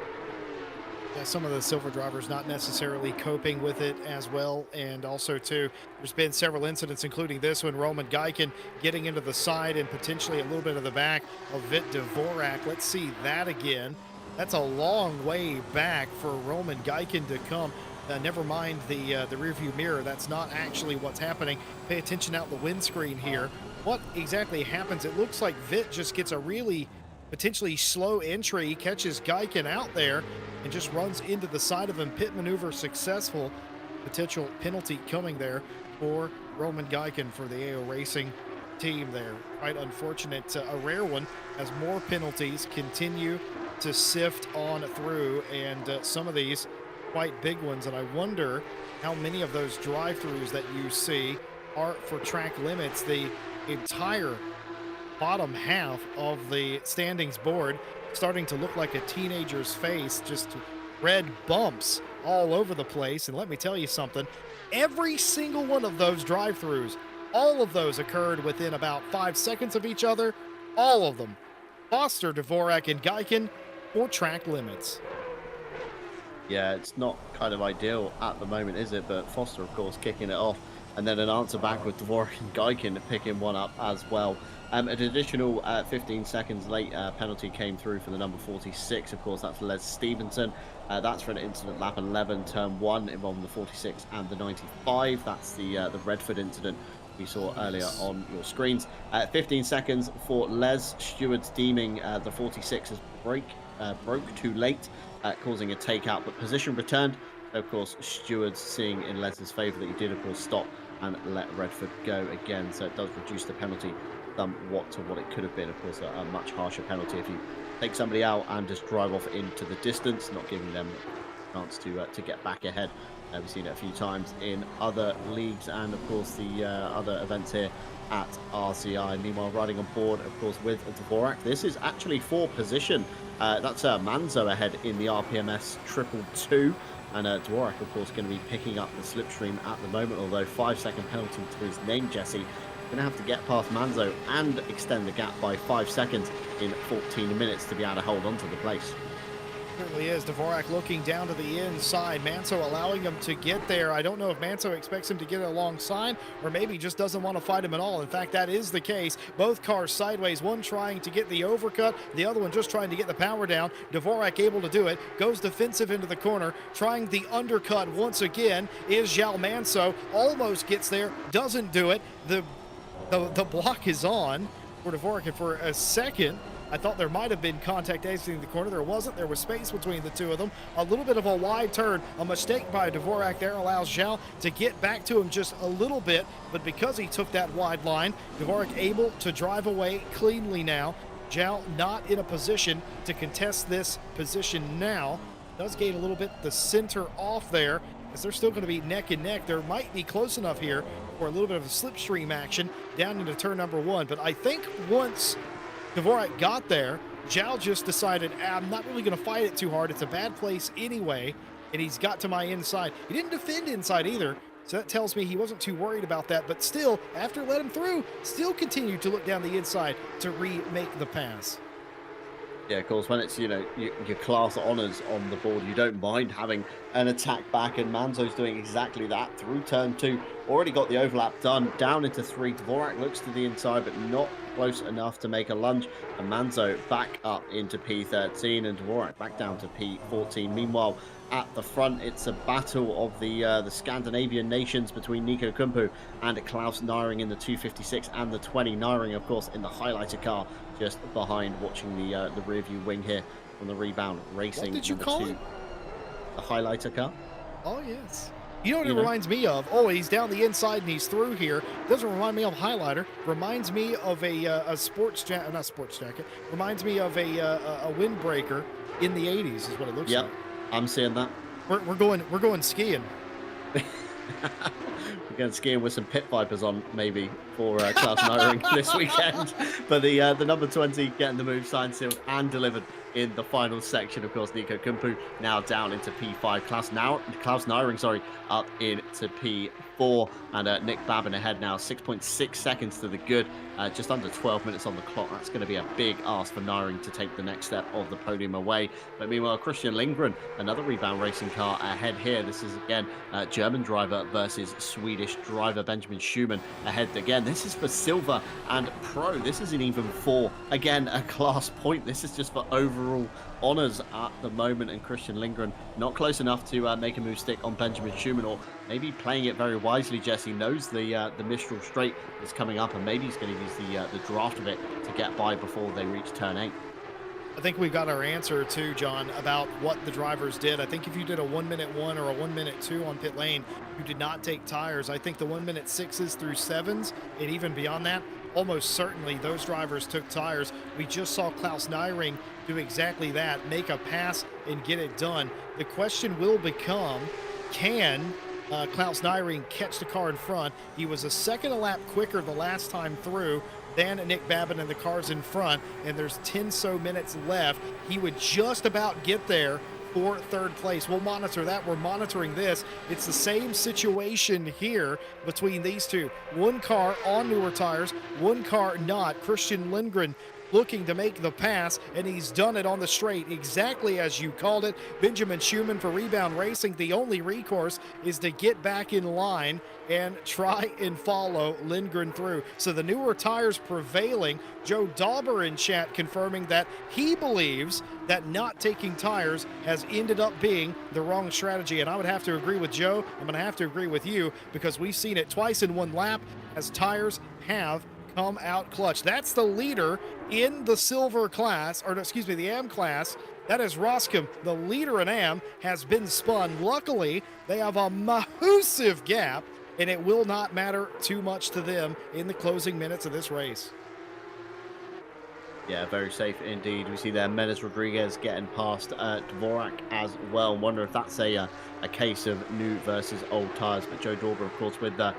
Yeah, some of the silver drivers not necessarily coping with it as well. And also, too, there's been several incidents, including this one, Roman Geigen getting into the side and potentially a little bit of the back of Vit Dvorak. Let's see that again. That's a long way back for Roman Geigen to come. Never mind the rearview mirror. That's not actually what's happening. Pay attention out the windscreen here. What exactly happens? It looks like Vit just gets a really potentially slow entry, catches Geigen out there, and just runs into the side of him. Pit maneuver successful. Potential penalty coming there for Roman Geigen for the AO Racing team there. Quite unfortunate. A rare one as more penalties continue to sift on through, and some of these quite big ones. And I wonder how many of those drive-throughs that you see are for track limits. The entire bottom half of the standings board starting to look like a teenager's face, just red bumps all over the place. And let me tell you something, every single one of those drive-throughs, all of those occurred within about 5 seconds of each other. All of them. Foster, Dvorak, and Geigen for track limits. Yeah, it's not kind of ideal at the moment, is it? But Foster, of course, kicking it off, and then an answer back with Dvorak and Geigen picking one up as well. An additional 15 seconds late penalty came through for the number 46. Of course, that's Les Stevenson. That's for an incident lap 11, turn 1, involving the 46 and the 95. That's the Redford incident we saw earlier on your screens. 15 seconds for Les. Stewards deeming the 46's broke too late, causing a takeout, but position returned. Of course, Stewards seeing in Les's favour that he did, of course, stop and let Redford go again. So it does reduce the penalty somewhat to what it could have been. Of course, a much harsher penalty if you take somebody out and just drive off into the distance, not giving them a chance to get back ahead. We've seen it a few times in other leagues and, of course, the other events here at RCI. Meanwhile, riding on board, of course, with Dvorak. This is actually for position. That's Manzo ahead in the RPMS 222. And Dvorak, of course, going to be picking up the slipstream at the moment, although 5-second penalty to his name, Jesse. Going to have to get past Manzo and extend the gap by 5 seconds in 14 minutes to be able to hold on to the place. Certainly is. Dvorak looking down to the inside. Manso allowing him to get there. I don't know if Manso expects him to get alongside or maybe just doesn't want to fight him at all. In fact, that is the case. Both cars sideways, one trying to get the overcut, the other one just trying to get the power down. Dvorak able to do it, goes defensive into the corner, trying the undercut once again is João Manso. Almost gets there, doesn't do it. The block is on for Dvorak, and for a second I thought there might have been contact exiting the corner. There wasn't. There was space between the two of them. A little bit of a wide turn. A mistake by Dvorak there allows João to get back to him just a little bit, but because he took that wide line, Dvorak able to drive away cleanly now. João not in a position to contest this position now. Does gain a little bit the center off there, as they're still going to be neck and neck. There might be close enough here for a little bit of a slipstream action down into turn number 1, but I think once Dvorak got there, João just decided, I'm not really going to fight it too hard. It's a bad place anyway, and he's got to my inside. He didn't defend inside either, so that tells me he wasn't too worried about that. But still, after let him through, still continued to look down the inside to remake the pass. Yeah, of course, when it's, your class honors on the board, you don't mind having an attack back, and Manzo's doing exactly that through turn two. Already got the overlap done, down into three. Dvorak looks to the inside, but not close enough to make a lunge. And Manzo back up into P13, and Dvorak back down to P14. Meanwhile, at the front, it's a battle of the Scandinavian nations between Nico Kumpu and Klaus Nyring in the 256 and the 20. Nyring, of course, in the highlighter car, just behind, watching the rear view wing here on the rebound racing. What did you call it? The highlighter car. Oh, yes. You know what it reminds me of? Oh, he's down the inside and he's through here. Doesn't remind me of highlighter. Reminds me of a sports jacket, not sports jacket. Reminds me of a windbreaker in the 80s is what it looks like. Yep, I'm seeing that. We're going skiing. We're going skiing with some pit vipers on, maybe, for Klaus Nyring this weekend. But the number 20 getting the move signed, sealed, and delivered in the final section. Of course, Nico Kumpu now down into P5. Klaus Nyring, sorry, up into P4. And Nick Babin ahead now, 6.6 seconds to the good. Just under 12 minutes on the clock. That's going to be a big ask for Nyring to take the next step of the podium away. But meanwhile, Christian Lindgren, another rebound racing car ahead here. This is, again, German driver versus Swedish driver Benjamin Schumann ahead again. This is for silver and pro. This isn't even for, again, a class point. This is just for overall honors at the moment. And Christian Lindgren not close enough to make a move stick on Benjamin Schumann, or maybe playing it very wisely. Jesse knows the Mistral Straight is coming up, and maybe he's going to use the draft of it to get by before they reach turn 8. I think we've got our answer too, John, about what the drivers did. I think if you did a 1 minute 1 or a 1 minute 2 on pit lane, you did not take tires. I think the 1 minute 6s through 7s, and even beyond that, almost certainly those drivers took tires. We just saw Klaus Nyring do exactly that, make a pass and get it done. The question will become, can Klaus Nyring catch the car in front? He was a second a lap quicker the last time through than Nick Babin and the cars in front, and there's 10 so minutes left. He would just about get there for third place. We'll monitor that. We're monitoring this. It's the same situation here between these two. One car on newer tires, one car not. Christian Lindgren looking to make the pass, and he's done it on the straight, exactly as you called it. Benjamin Schumann for Rebound Racing, the only recourse is to get back in line and try and follow Lindgren through. So the newer tires prevailing. Joe Dauber in chat confirming that he believes that not taking tires has ended up being the wrong strategy. And I would have to agree with Joe. I'm going to have to agree with you, because we've seen it twice in one lap as tires have come out clutch. That's the leader in the silver class, or excuse me, the AM class. That is Roscom. The leader in AM has been spun. Luckily, they have a massive gap, and it will not matter too much to them in the closing minutes of this race. Yeah, very safe indeed. We see there Menes Rodriguez getting past Dvorak as well. Wonder if that's a case of new versus old tires. But Joe Dauber, of course, with the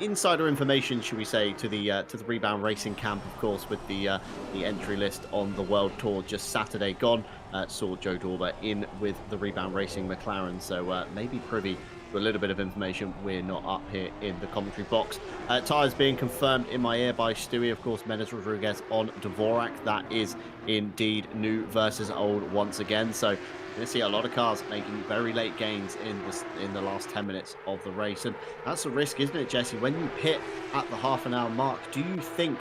insider information, should we say, to the Rebound Racing camp, of course, with the entry list on the World Tour just Saturday gone. Saw Joe Dauber in with the Rebound Racing McLaren, so maybe privy to a little bit of information we're not up here in the commentary box. Tyres being confirmed in my ear by Stewie, of course. Menes Rodriguez on Dvorak. That is indeed new versus old once again. So you're going to see a lot of cars making very late gains in the last 10 minutes of the race. And that's a risk, isn't it, Jesse? When you pit at the half-an-hour mark, do you think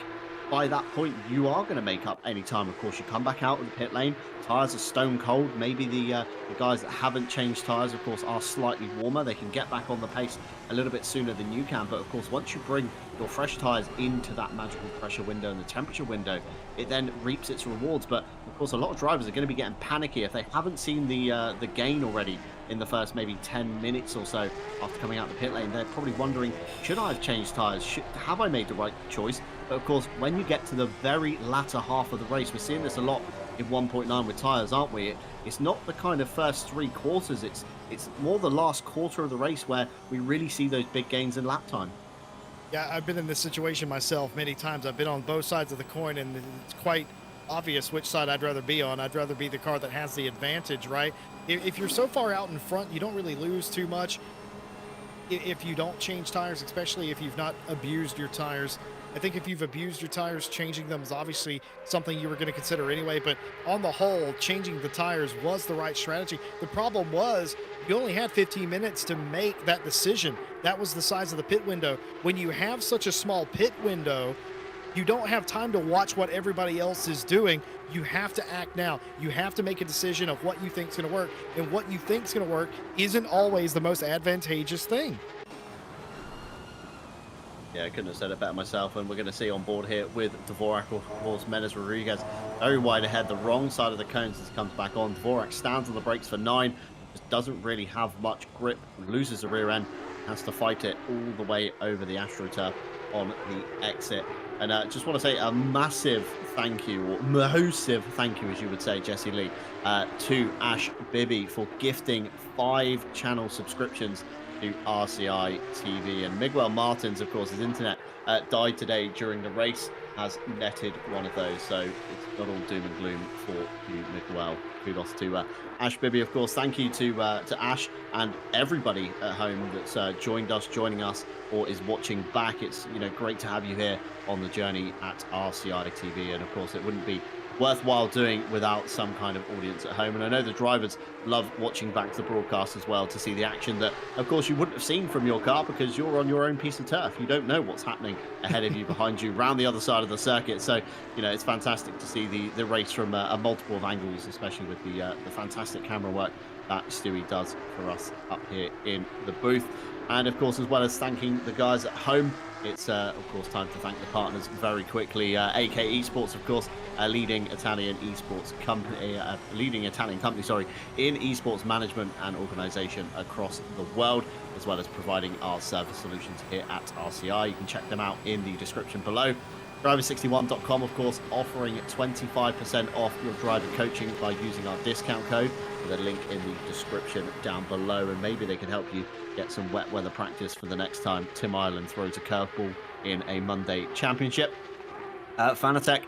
by that point you are going to make up any time? Of course, you come back out of the pit lane, tires are stone cold. Maybe the guys that haven't changed tires, of course, are slightly warmer. They can get back on the pace a little bit sooner than you can. But of course, once you bring your fresh tires into that magical pressure window and the temperature window, it then reaps its rewards. But of course, a lot of drivers are going to be getting panicky if they haven't seen the gain already in the first maybe 10 minutes or so after coming out the pit lane. They're probably wondering, should I have changed tires? Have I made the right choice? But of course, when you get to the very latter half of the race, we're seeing this a lot in 1.9 with tires, aren't we? It's not the kind of first 3 quarters. It's more the last quarter of the race where we really see those big gains in lap time. Yeah, I've been in this situation myself many times. I've been on both sides of the coin, and it's quite obvious which side I'd rather be on. I'd rather be the car that has the advantage, right? If you're so far out in front, you don't really lose too much if you don't change tires, especially if you've not abused your tires I think if you've abused your tires, changing them is obviously something you were going to consider anyway. But on the whole, changing the tires was the right strategy. The problem was you only had 15 minutes to make that decision. That was the size of the pit window. When you have such a small pit window, you don't have time to watch what everybody else is doing. You have to act now. You have to make a decision of what you think is going to work. And what you think is going to work isn't always the most advantageous thing. Yeah, I couldn't have said it better myself. And we're going to see on board here with Dvorak, of course, Menez Rodriguez very wide ahead, the wrong side of the cones as he comes back on. Dvorak stands on the brakes for 9, just doesn't really have much grip, loses the rear end, has to fight it all the way over the AstroTurf on the exit. And just want to say a massive thank you, or massive thank you, as you would say, Jesse Lee, to Ash Bibby for gifting 5 channel subscriptions to RCI TV. And Miguel Martins, of course, his internet died today during the race, has netted one of those. So it's not all doom and gloom for you, Miguel. Kudos to Ash Bibby, of course. Thank you to Ash and everybody at home that's joining us, or is watching back. It's great to have you here on the journey at RCI TV, and of course it wouldn't be worthwhile doing without some kind of audience at home. And I know the drivers love watching back the broadcast as well to see the action that, of course, you wouldn't have seen from your car because you're on your own piece of turf. You don't know what's happening ahead of you, behind you, round the other side of the circuit. So, it's fantastic to see the race from a multiple of angles, especially with the fantastic camera work that Stewie does for us up here in the booth. And of course, as well as thanking the guys at home, it's of course time to thank the partners very quickly. AK Esports, of course, a leading Italian company in esports management and organization across the world, as well as providing our service solutions here at RCI. You can check them out in the description below. Driver61.com, of course, offering 25% off your driver coaching by using our discount code, with a link in the description down below. And maybe they can help you get some wet weather practice for the next time Tim Ireland throws a curveball in a Monday championship. Fanatec,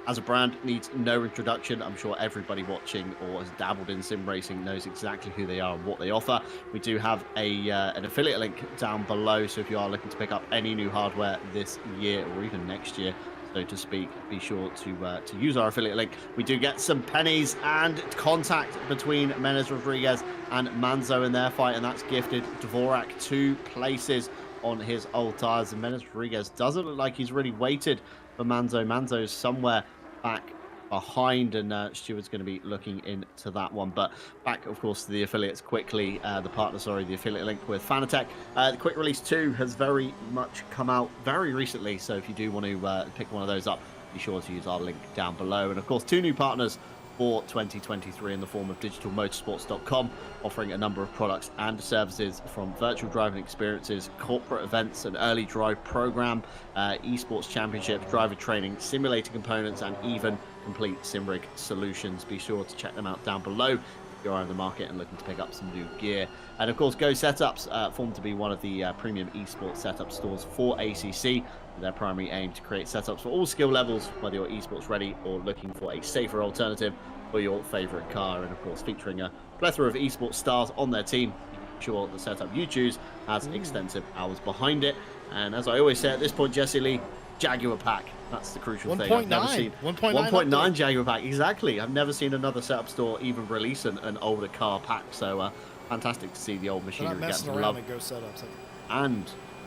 as a brand, needs no introduction. I'm sure everybody watching or has dabbled in sim racing knows exactly who they are and what they offer. We do have an affiliate link down below, so if you are looking to pick up any new hardware this year or even next year, so to speak, be sure to use our affiliate link. We do get some pennies and contact between Menez Rodriguez and Manzo in their fight, and that's gifted Dvorak 2 places on his old tires. And Menez Rodriguez doesn't look like he's really waited for Manzo. Manzo's somewhere back behind, and Stuart's going to be looking into that one. But back, of course, to the affiliates quickly. The affiliate link with Fanatec. The Quick Release 2 has very much come out very recently, so if you do want to pick one of those up, be sure to use our link down below. And of course, 2 new partners for 2023 in the form of digitalmotorsports.com, offering a number of products and services from virtual driving experiences, corporate events, an early drive program, esports championships, driver training, simulator components, and even complete SimRig solutions. Be sure to check them out down below if you're on the market and looking to pick up some new gear. And of course, Go Setups, formed to be one of the premium esports setup stores for ACC. Their primary aim to create setups for all skill levels, whether you're esports ready or looking for a safer alternative for your favorite car. And of course, featuring a plethora of esports stars on their team, make sure the setup you choose has extensive hours behind it. And as I always say at this point, Jesse Lee, Jaguar pack. That's the crucial thing. I've never seen 1.9 Jaguar pack. Exactly. I've never seen another setup store even release an older car pack. So fantastic to see the old machinery get some love. Go setups.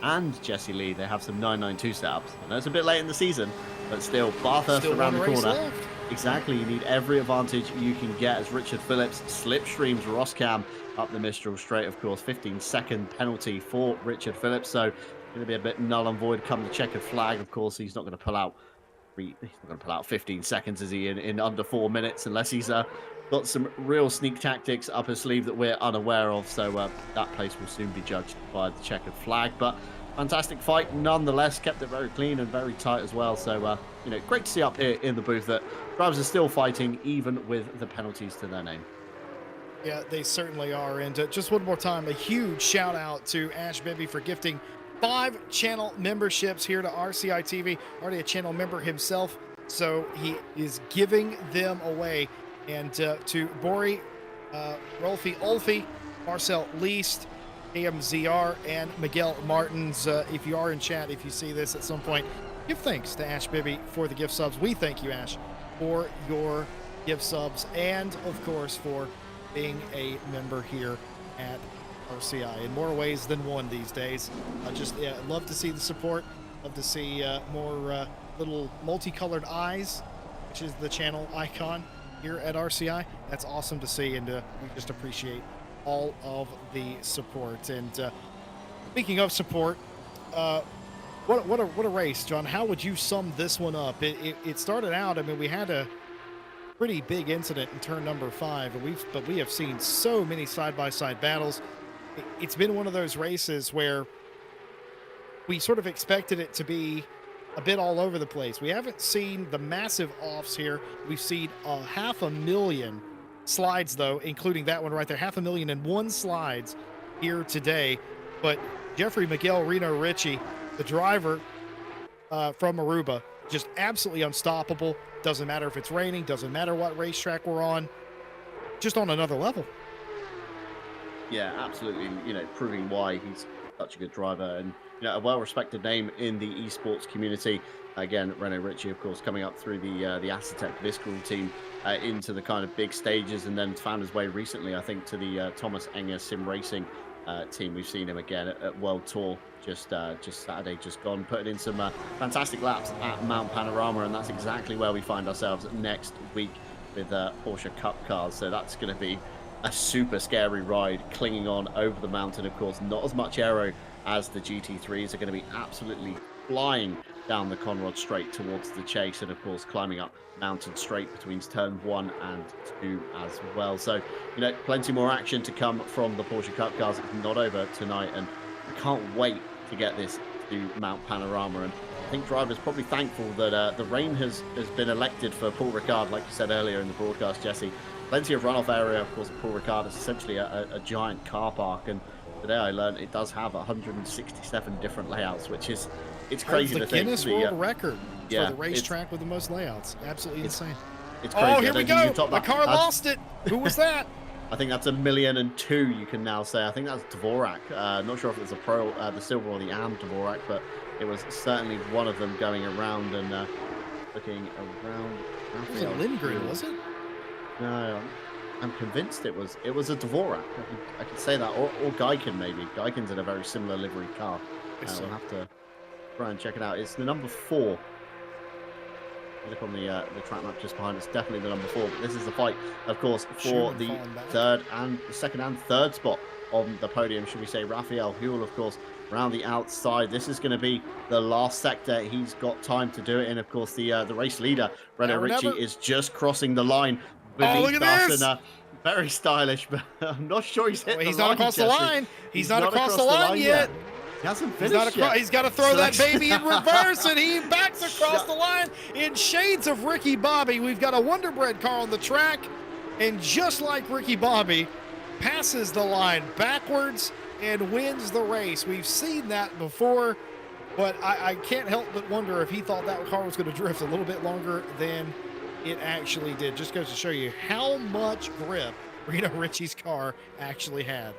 And Jesse Lee, they have some 992 setups. I know it's a bit late in the season, but still, Bathurst around the corner. Left. Exactly, you need every advantage you can get as Richard Phillips slipstreams Roscam up the Mistral Straight. Of course, 15-second penalty for Richard Phillips, so going to be a bit null and void come the checkered flag. Of course, he's not going to pull out 15 seconds, is he, in under 4 minutes, unless he's got some real sneak tactics up his sleeve that we're unaware of. So that place will soon be judged by the checkered flag. But fantastic fight nonetheless, kept it very clean and very tight as well. So great to see up here in the booth that drivers are still fighting even with the penalties to their name. Yeah, they certainly are. And just one more time, a huge shout out to Ash Bibby for gifting 5 channel memberships here to RCI TV. Already a channel member himself, so he is giving them away. And to Bori, Rolfi Olfi, Marcel Least, AMZR, and Miguel Martins, if you are in chat, if you see this at some point, give thanks to Ash Bibby for the gift subs. We thank you, Ash, for your gift subs and, of course, for being a member here at RCI in more ways than one these days. Yeah, love to see the support. Love to see more little multicolored eyes, which is the channel icon here at RCI. That's awesome to see, and we just appreciate all of the support. And speaking of support, what a race, John. How would you sum this one up? It started out, I mean, we had a pretty big incident in turn number 5, but we have seen so many side-by-side battles. It's been one of those races where we sort of expected it to be a bit all over the place. We haven't seen the massive offs here. We've seen 500,000 slides, though, including that one right there. 500,001 slides here today. But Jeffrey Miguel Reno Ritchie, the driver from Aruba, just absolutely unstoppable. Doesn't matter if it's raining, doesn't matter what racetrack we're on, just on another level. Yeah, absolutely. You know, proving why he's such a good driver and, you know, a well-respected name in the esports community. Again, Reno Ritchie, of course, coming up through the Acetec Visceral team into the kind of big stages, and then found his way recently, I think, to the Thomas Enger Sim Racing team. We've seen him again at World Tour just Saturday, just gone, putting in some fantastic laps at Mount Panorama, and that's exactly where we find ourselves next week with Porsche Cup cars. So that's going to be a super scary ride, clinging on over the mountain. Of course, not as much aero as the GT3s. Are going to be absolutely flying down the Conrod Straight towards the chase, and of course climbing up Mountain Straight between turn 1 and 2 as well. So, you know, plenty more action to come from the Porsche Cup cars. It's not over tonight, and I can't wait to get this to Mount Panorama. And I think drivers probably thankful that the rain has been elected for Paul Ricard, like you said earlier in the broadcast, Jesse. Plenty of runoff area. Of course, Paul Ricard is essentially a giant car park, and today I learned it does have 167 different layouts, which is, it's crazy to think. Guinness World Record for the racetrack with the most layouts. Absolutely insane. It's crazy. Oh, here we go. The car lost it. Who was that? I think that's 1,000,002. You can now say. I think that's Dvorak. Not sure if it was the silver or the AM Dvorak, but it was certainly one of them going around and looking around. It was a Lindgren, was it? No, I'm convinced it was a Dvorak. I could say that, or Geiken maybe. Geiken's in a very similar livery car. We'll have to try and check it out. It's the number 4. Look on the track map just behind us. Definitely the number 4. But this is the fight, of course, for the second and third spot on the podium. Should we say Raphael Huel, of course, around the outside. This is going to be the last sector. He's got time to do it. And of course, the race leader, Reno Ritchie, is just crossing the line. Oh, look at this! Very stylish, but I'm not sure he's hit the line. He's not across the line. He's not across the line yet. He hasn't finished yet. He's got to throw that baby in reverse, and he backs across the line in shades of Ricky Bobby. We've got a Wonder Bread car on the track, and just like Ricky Bobby, passes the line backwards and wins the race. We've seen that before, but I can't help but wonder if he thought that car was going to drift a little bit longer than it actually did. Just goes to show you how much grip Reno Ritchie's car actually had.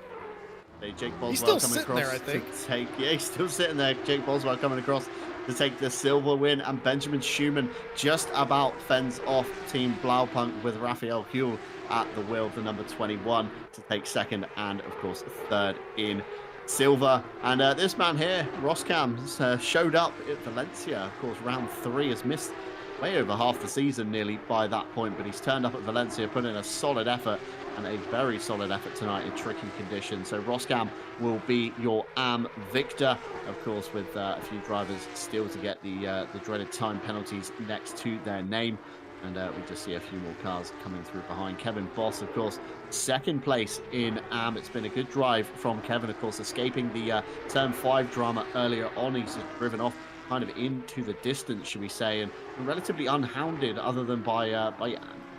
Jake Boswell he's still coming sitting across there, I think. He's still sitting there. Jake Boswell coming across to take the silver win, and Benjamin Schumann just about fends off Team Blaupunkt with Raphael Huel at the wheel, the number 21, to take second and, of course, third in silver. And this man here, Roskam, showed up at Valencia. Of course, round 3, has missed way over half the season nearly by that point, but he's turned up at Valencia, put in a solid effort, and a very solid effort tonight in tricky conditions. So Roskam will be your AM victor, of course, with a few drivers still to get the dreaded time penalties next to their name. And we just see a few more cars coming through behind. Kevin Boss, of course, second place in AM. It's been a good drive from Kevin, of course, escaping the turn 5 drama earlier on. He's just driven off kind of into the distance, should we say, and relatively unhounded other than by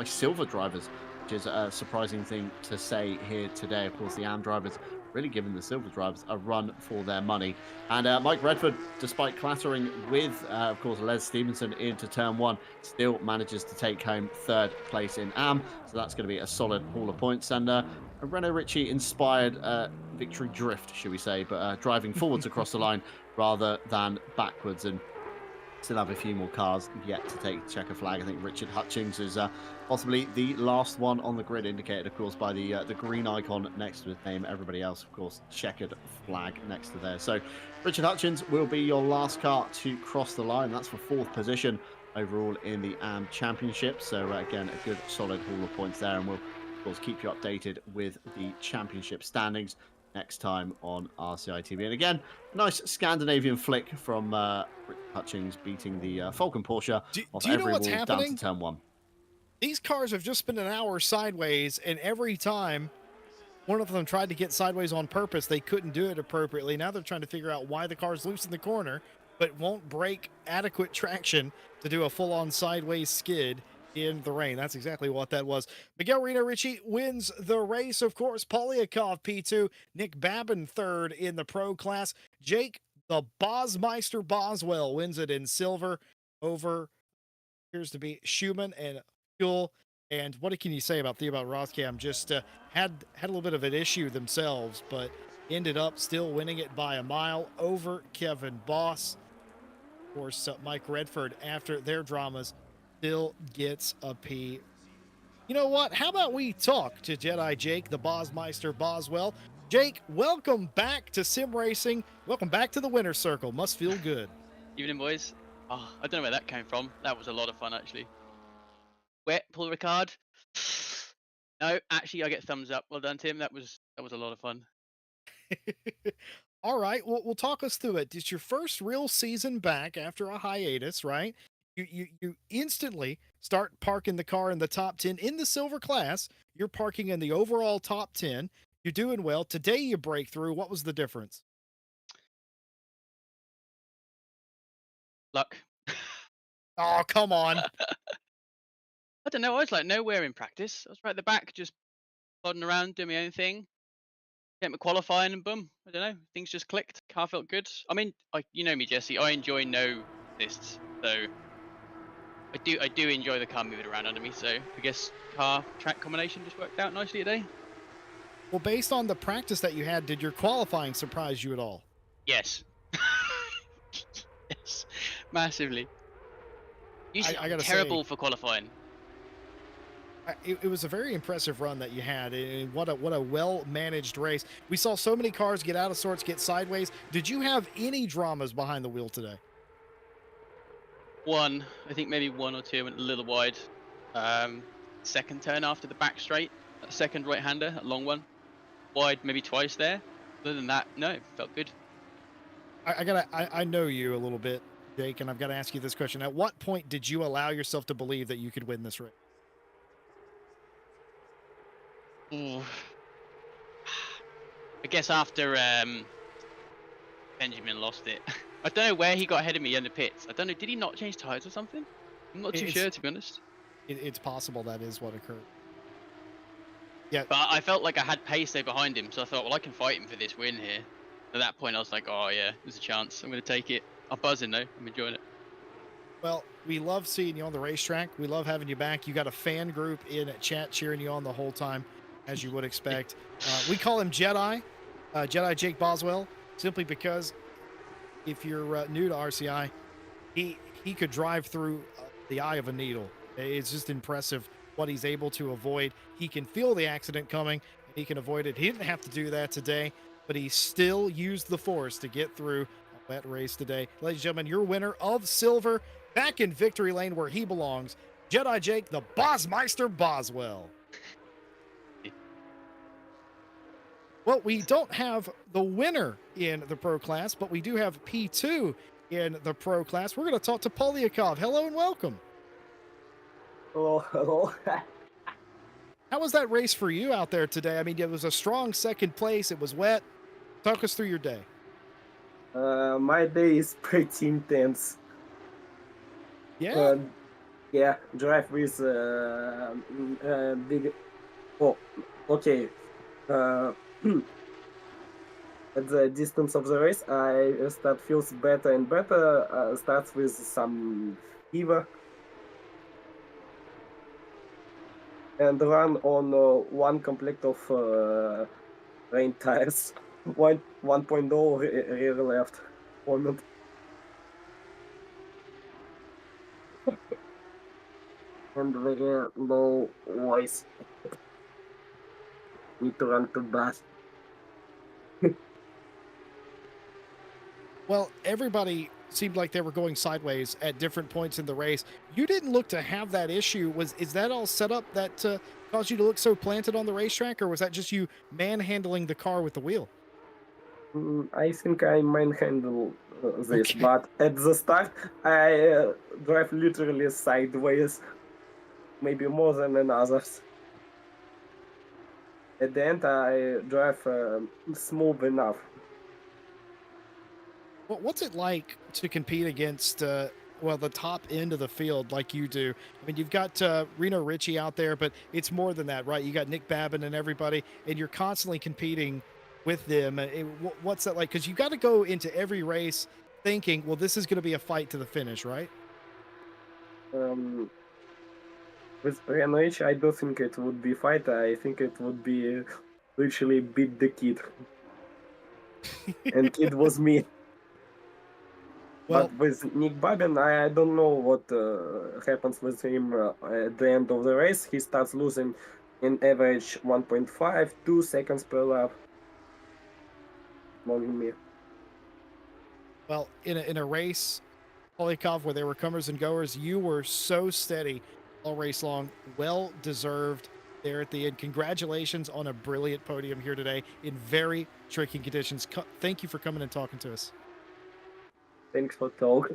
silver drivers, which is a surprising thing to say here today. Of course, the AM drivers really giving the silver drivers a run for their money. And Mike Redford, despite clattering with, of course, Les Stevenson into turn 1, still manages to take home third place in AM. So that's going to be a solid haul of points. And a Reno Ritchie inspired victory drift, should we say, but driving forwards across the line rather than backwards. And Still have a few more cars yet to take checker flag. I think Richard Hutchings is possibly the last one on the grid, indicated, of course, by the green icon next to his name. Everybody else, of course, checkered flag next to there. So Richard Hutchings will be your last car to cross the line. That's for 4th position overall in the AM Championship. So again, a good solid haul of points there, and we'll of course keep you updated with the championship standings next time on RCI TV. And again, nice Scandinavian flick from Rick Hutchings beating the Falcon Porsche off Do you know every what's wall down to happening? turn 1. These cars have just been an hour sideways, and every time one of them tried to get sideways on purpose, they couldn't do it appropriately. Now they're trying to figure out why the car's loose in the corner, but won't break adequate traction to do a full-on sideways skid in the rain. That's exactly what that was. Miguel Reno Ricci wins the race. Of course, Polyakov P2, Nick Babin third in the pro class. Jake the Bosmeister Boswell wins it in silver over, appears to be Schumann and Fuel. And what can you say about Theobald Rothkamp? Just had a little bit of an issue themselves, but ended up still winning it by a mile over Kevin Boss. Of course, Mike Redford, after their dramas, still gets a P. You know what? How about we talk to Jedi Jake, the Bosmeister Boswell? Jake, welcome back to sim racing. Welcome back to the winner's circle. Must feel good. Evening, boys. Oh, I don't know where that came from. That was a lot of fun, actually. Wet, Paul Ricard. No, actually, I get thumbs up. Well done, Tim. That was a lot of fun. All right. Well, we'll talk us through it. It's your first real season back after a hiatus, right? You instantly start parking the car in the top 10 in the silver class. You're parking in the overall top 10. You're doing well. Today you break through. What was the difference? Luck. Oh, come on. I don't know. I was like nowhere in practice. I was right at the back, just plodding around, doing my own thing. Get my qualifying, and boom. I don't know. Things just clicked. Car felt good. I mean, you know me, Jesse. I enjoy no assists, so I do enjoy the car moving around under me. So I guess car track combination just worked out nicely today. Well, based on the practice that you had, did your qualifying surprise you at all? Yes. Yes, massively. Usually I gotta terrible say, for qualifying. it was a very impressive run that you had, and what a well managed race. We saw so many cars get out of sorts, get sideways. Did you have any dramas behind the wheel today? One, I think maybe one or two went a little wide. Second turn after the back straight, that second right-hander, that long one, wide maybe twice there. Other than that, no, it felt good. I know you a little bit, Jake, and I've got to ask you this question. At what point did you allow yourself to believe that you could win this race? Ooh. I guess after Benjamin lost it. I don't know where he got ahead of me in the pits. I don't know, did he not change tyres or something? I'm not too sure, to be honest. It's possible that is what occurred. Yeah. But I felt like I had pace there behind him, so I thought, well, I can fight him for this win here. At that point, I was like, oh yeah, there's a chance. I'm going to take it. I'm buzzing though. I'm enjoying it. Well, we love seeing you on the racetrack. We love having you back. You got a fan group in chat cheering you on the whole time, as you would expect. We call him Jedi, Jedi Jake Boswell, simply because if you're new to RCI, he could drive through the eye of a needle. It's just impressive what he's able to avoid. He can feel the accident coming, and he can avoid it. He didn't have to do that today, but he still used the force to get through a wet race today. Ladies and gentlemen, your winner of silver, back in victory lane where he belongs, Jedi Jake, the Bosmeister Boswell. Well, we don't have the winner in the pro class, but we do have P2 in the pro class. We're going to talk to Polyakov. Hello and welcome. Hello, hello. How was that race for you out there today? I mean, it was a strong second place. It was wet. Talk us through your day. My day is pretty intense. Yeah. Yeah, drive with big. Oh, okay. At the distance of the race, I start feels better and better. Starts with some fever. And run on one complete of rain tires. 1.0 rear left moment. and very low voice. Need to run to bath. Well, everybody seemed like they were going sideways at different points in the race. You didn't look to have that issue. Is that all set up that caused you to look so planted on the racetrack, or was that just you manhandling the car with the wheel? I think I manhandle this, Okay. but at the start I drive literally sideways, maybe more than in others. At the end, I drive smooth enough. What's it like to compete against, well, the top end of the field like you do? I mean, you've got Reno Ritchie out there, but it's more than that, right? You got Nick Babin and everybody, and you're constantly competing with them. What's that like? Because you got to go into every race thinking, well, this is going to be a fight to the finish, right? Um, with Renoich, I don't think it would be fight. I think it would be literally beat the kid, and kid was me. Well, But with Nick Babin, I don't know what happens with him at the end of the race. He starts losing in average 1.5, 2 seconds per lap. More than me. well, in a race, Polyakov, where there were comers and goers, you were so steady all race long. Well deserved there at the end. Congratulations on a brilliant podium here today in very tricky conditions. Thank you for coming and talking to us. Thanks for talk.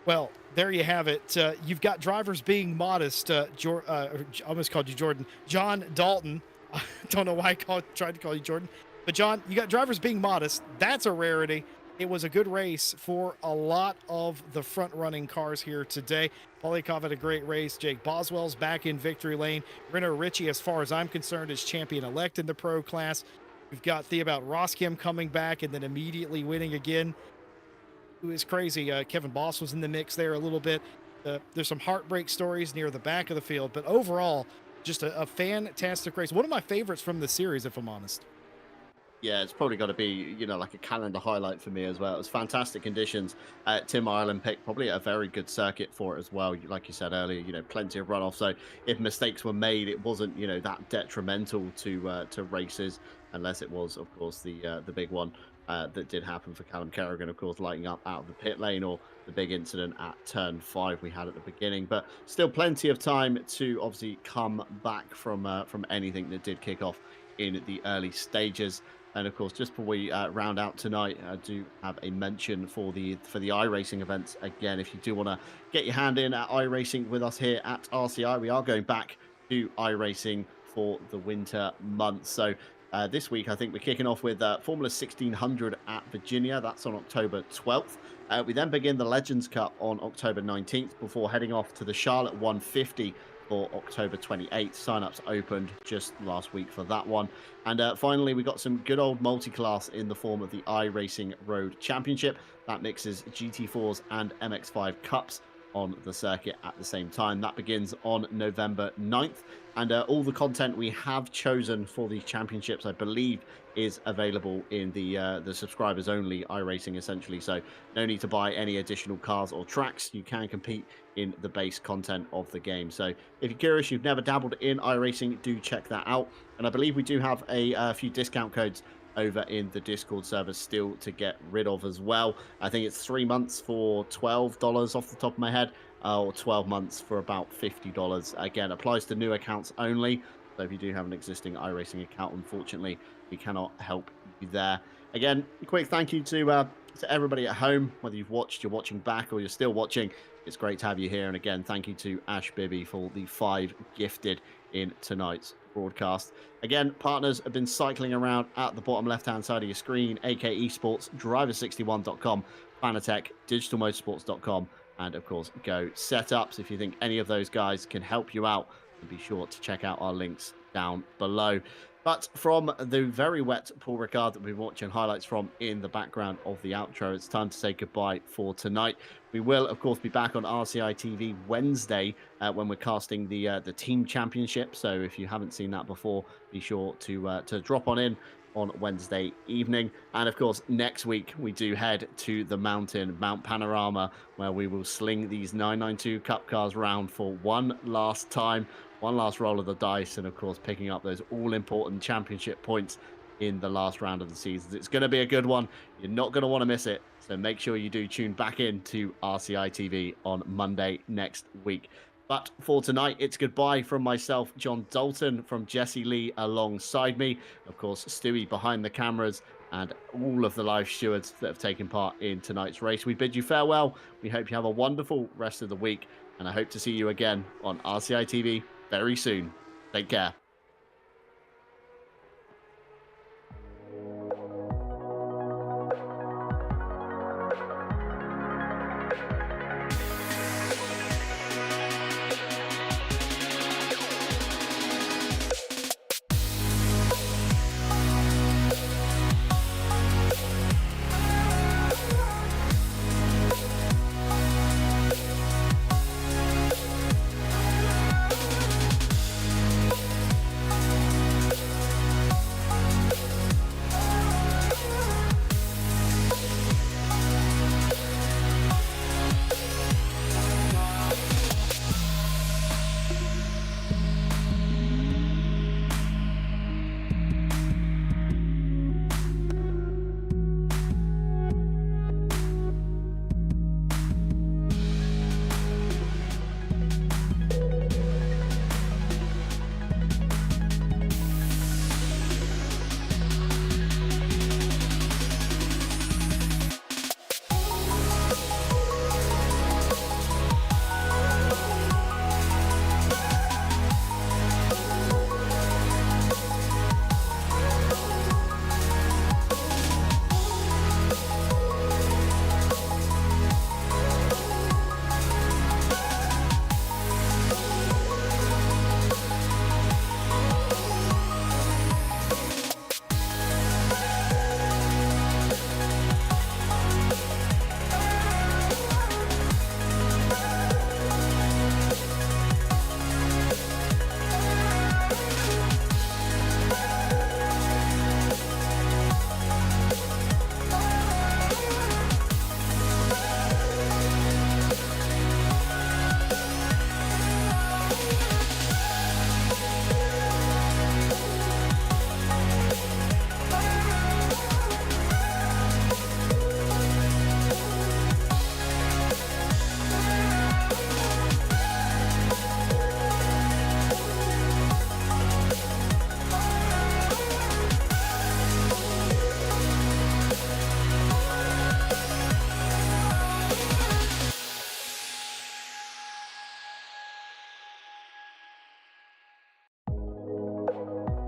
Well, there you have it. You've got drivers being modest. I almost called you Jordan. John Dalton. I don't know why tried to call you Jordan. But, John, you got drivers being modest. That's a rarity. It was a good race for a lot of the front-running cars here today. Polyakov had a great race. Jake Boswell's back in victory lane. Reno Ritchie, as far as I'm concerned, is champion-elect in the pro class. We've got Theobald Roskim coming back and then immediately winning again. Who is crazy. Kevin Boss was in the mix there a little bit. There's some heartbreak stories near the back of the field, but overall, just a fantastic race. One of my favorites from the series, if I'm honest. Yeah, it's probably got to be, like a calendar highlight for me as well. It was fantastic conditions. Tim Ireland picked probably a very good circuit for it as well. Like you said earlier, plenty of runoff. So if mistakes were made, it wasn't, that detrimental to races, unless it was, of course, the big one that did happen for Callum Kerrigan, of course, lighting up out of the pit lane, or the big incident at turn 5 we had at the beginning. But still plenty of time to obviously come back from anything that did kick off in the early stages. And of course, just before we round out tonight, I do have a mention for the iRacing events. Again, if you do want to get your hand in at iRacing with us here at RCI, we are going back to iRacing for the winter months. So this week, I think we're kicking off with Formula 1600 at Virginia. That's on October 12th. We then begin the Legends Cup on October 19th before heading off to the Charlotte 150 for October 28th. Sign-ups opened just last week for that one. And finally, we got some good old multi-class in the form of the iRacing Road Championship. That mixes GT4s and MX5 Cups on the circuit at the same time. That begins on November 9th. And all the content we have chosen for the championships, I believe, is available in the subscribers only iRacing, essentially. So no need to buy any additional cars or tracks. You can compete in the base content of the game. So if you're curious, you've never dabbled in iRacing, do check that out. And I believe we do have a few discount codes over in the Discord server still to get rid of as well. I think it's 3 months for $12 off the top of my head, or 12 months for about $50. Again, applies to new accounts only. So if you do have an existing iRacing account, unfortunately, we cannot help you there. Again, a quick thank you to everybody at home, whether you've watched, you're watching back, or you're still watching. It's great to have you here. And again, thank you to Ash Bibby for the 5 gifted in tonight's broadcast. Again, partners have been cycling around at the bottom left-hand side of your screen: AK Esports, Driver61.com, Fanatec, DigitalMotorsports.com, and of course, Go Setups. If you think any of those guys can help you out, be sure to check out our links down below. But from the very wet Paul Ricard that we've been watching highlights from in the background of the outro, it's time to say goodbye for tonight. We will, of course, be back on RCI TV Wednesday when we're casting the team championship. So if you haven't seen that before, be sure to drop on in on Wednesday evening. And of course, next week we do head to the mountain, Mount Panorama, where we will sling these 992 Cup cars round for one last time, one last roll of the dice, and of course, picking up those all-important championship points in the last round of the season. It's going to be a good one. You're not going to want to miss it. So make sure you do tune back in to RCI TV on Monday next week. But for tonight, it's goodbye from myself, John Dalton, from Jesse Lee alongside me. Of course, Stewie behind the cameras and all of the live stewards that have taken part in tonight's race. We bid you farewell. We hope you have a wonderful rest of the week. And I hope to see you again on RCI TV very soon. Take care.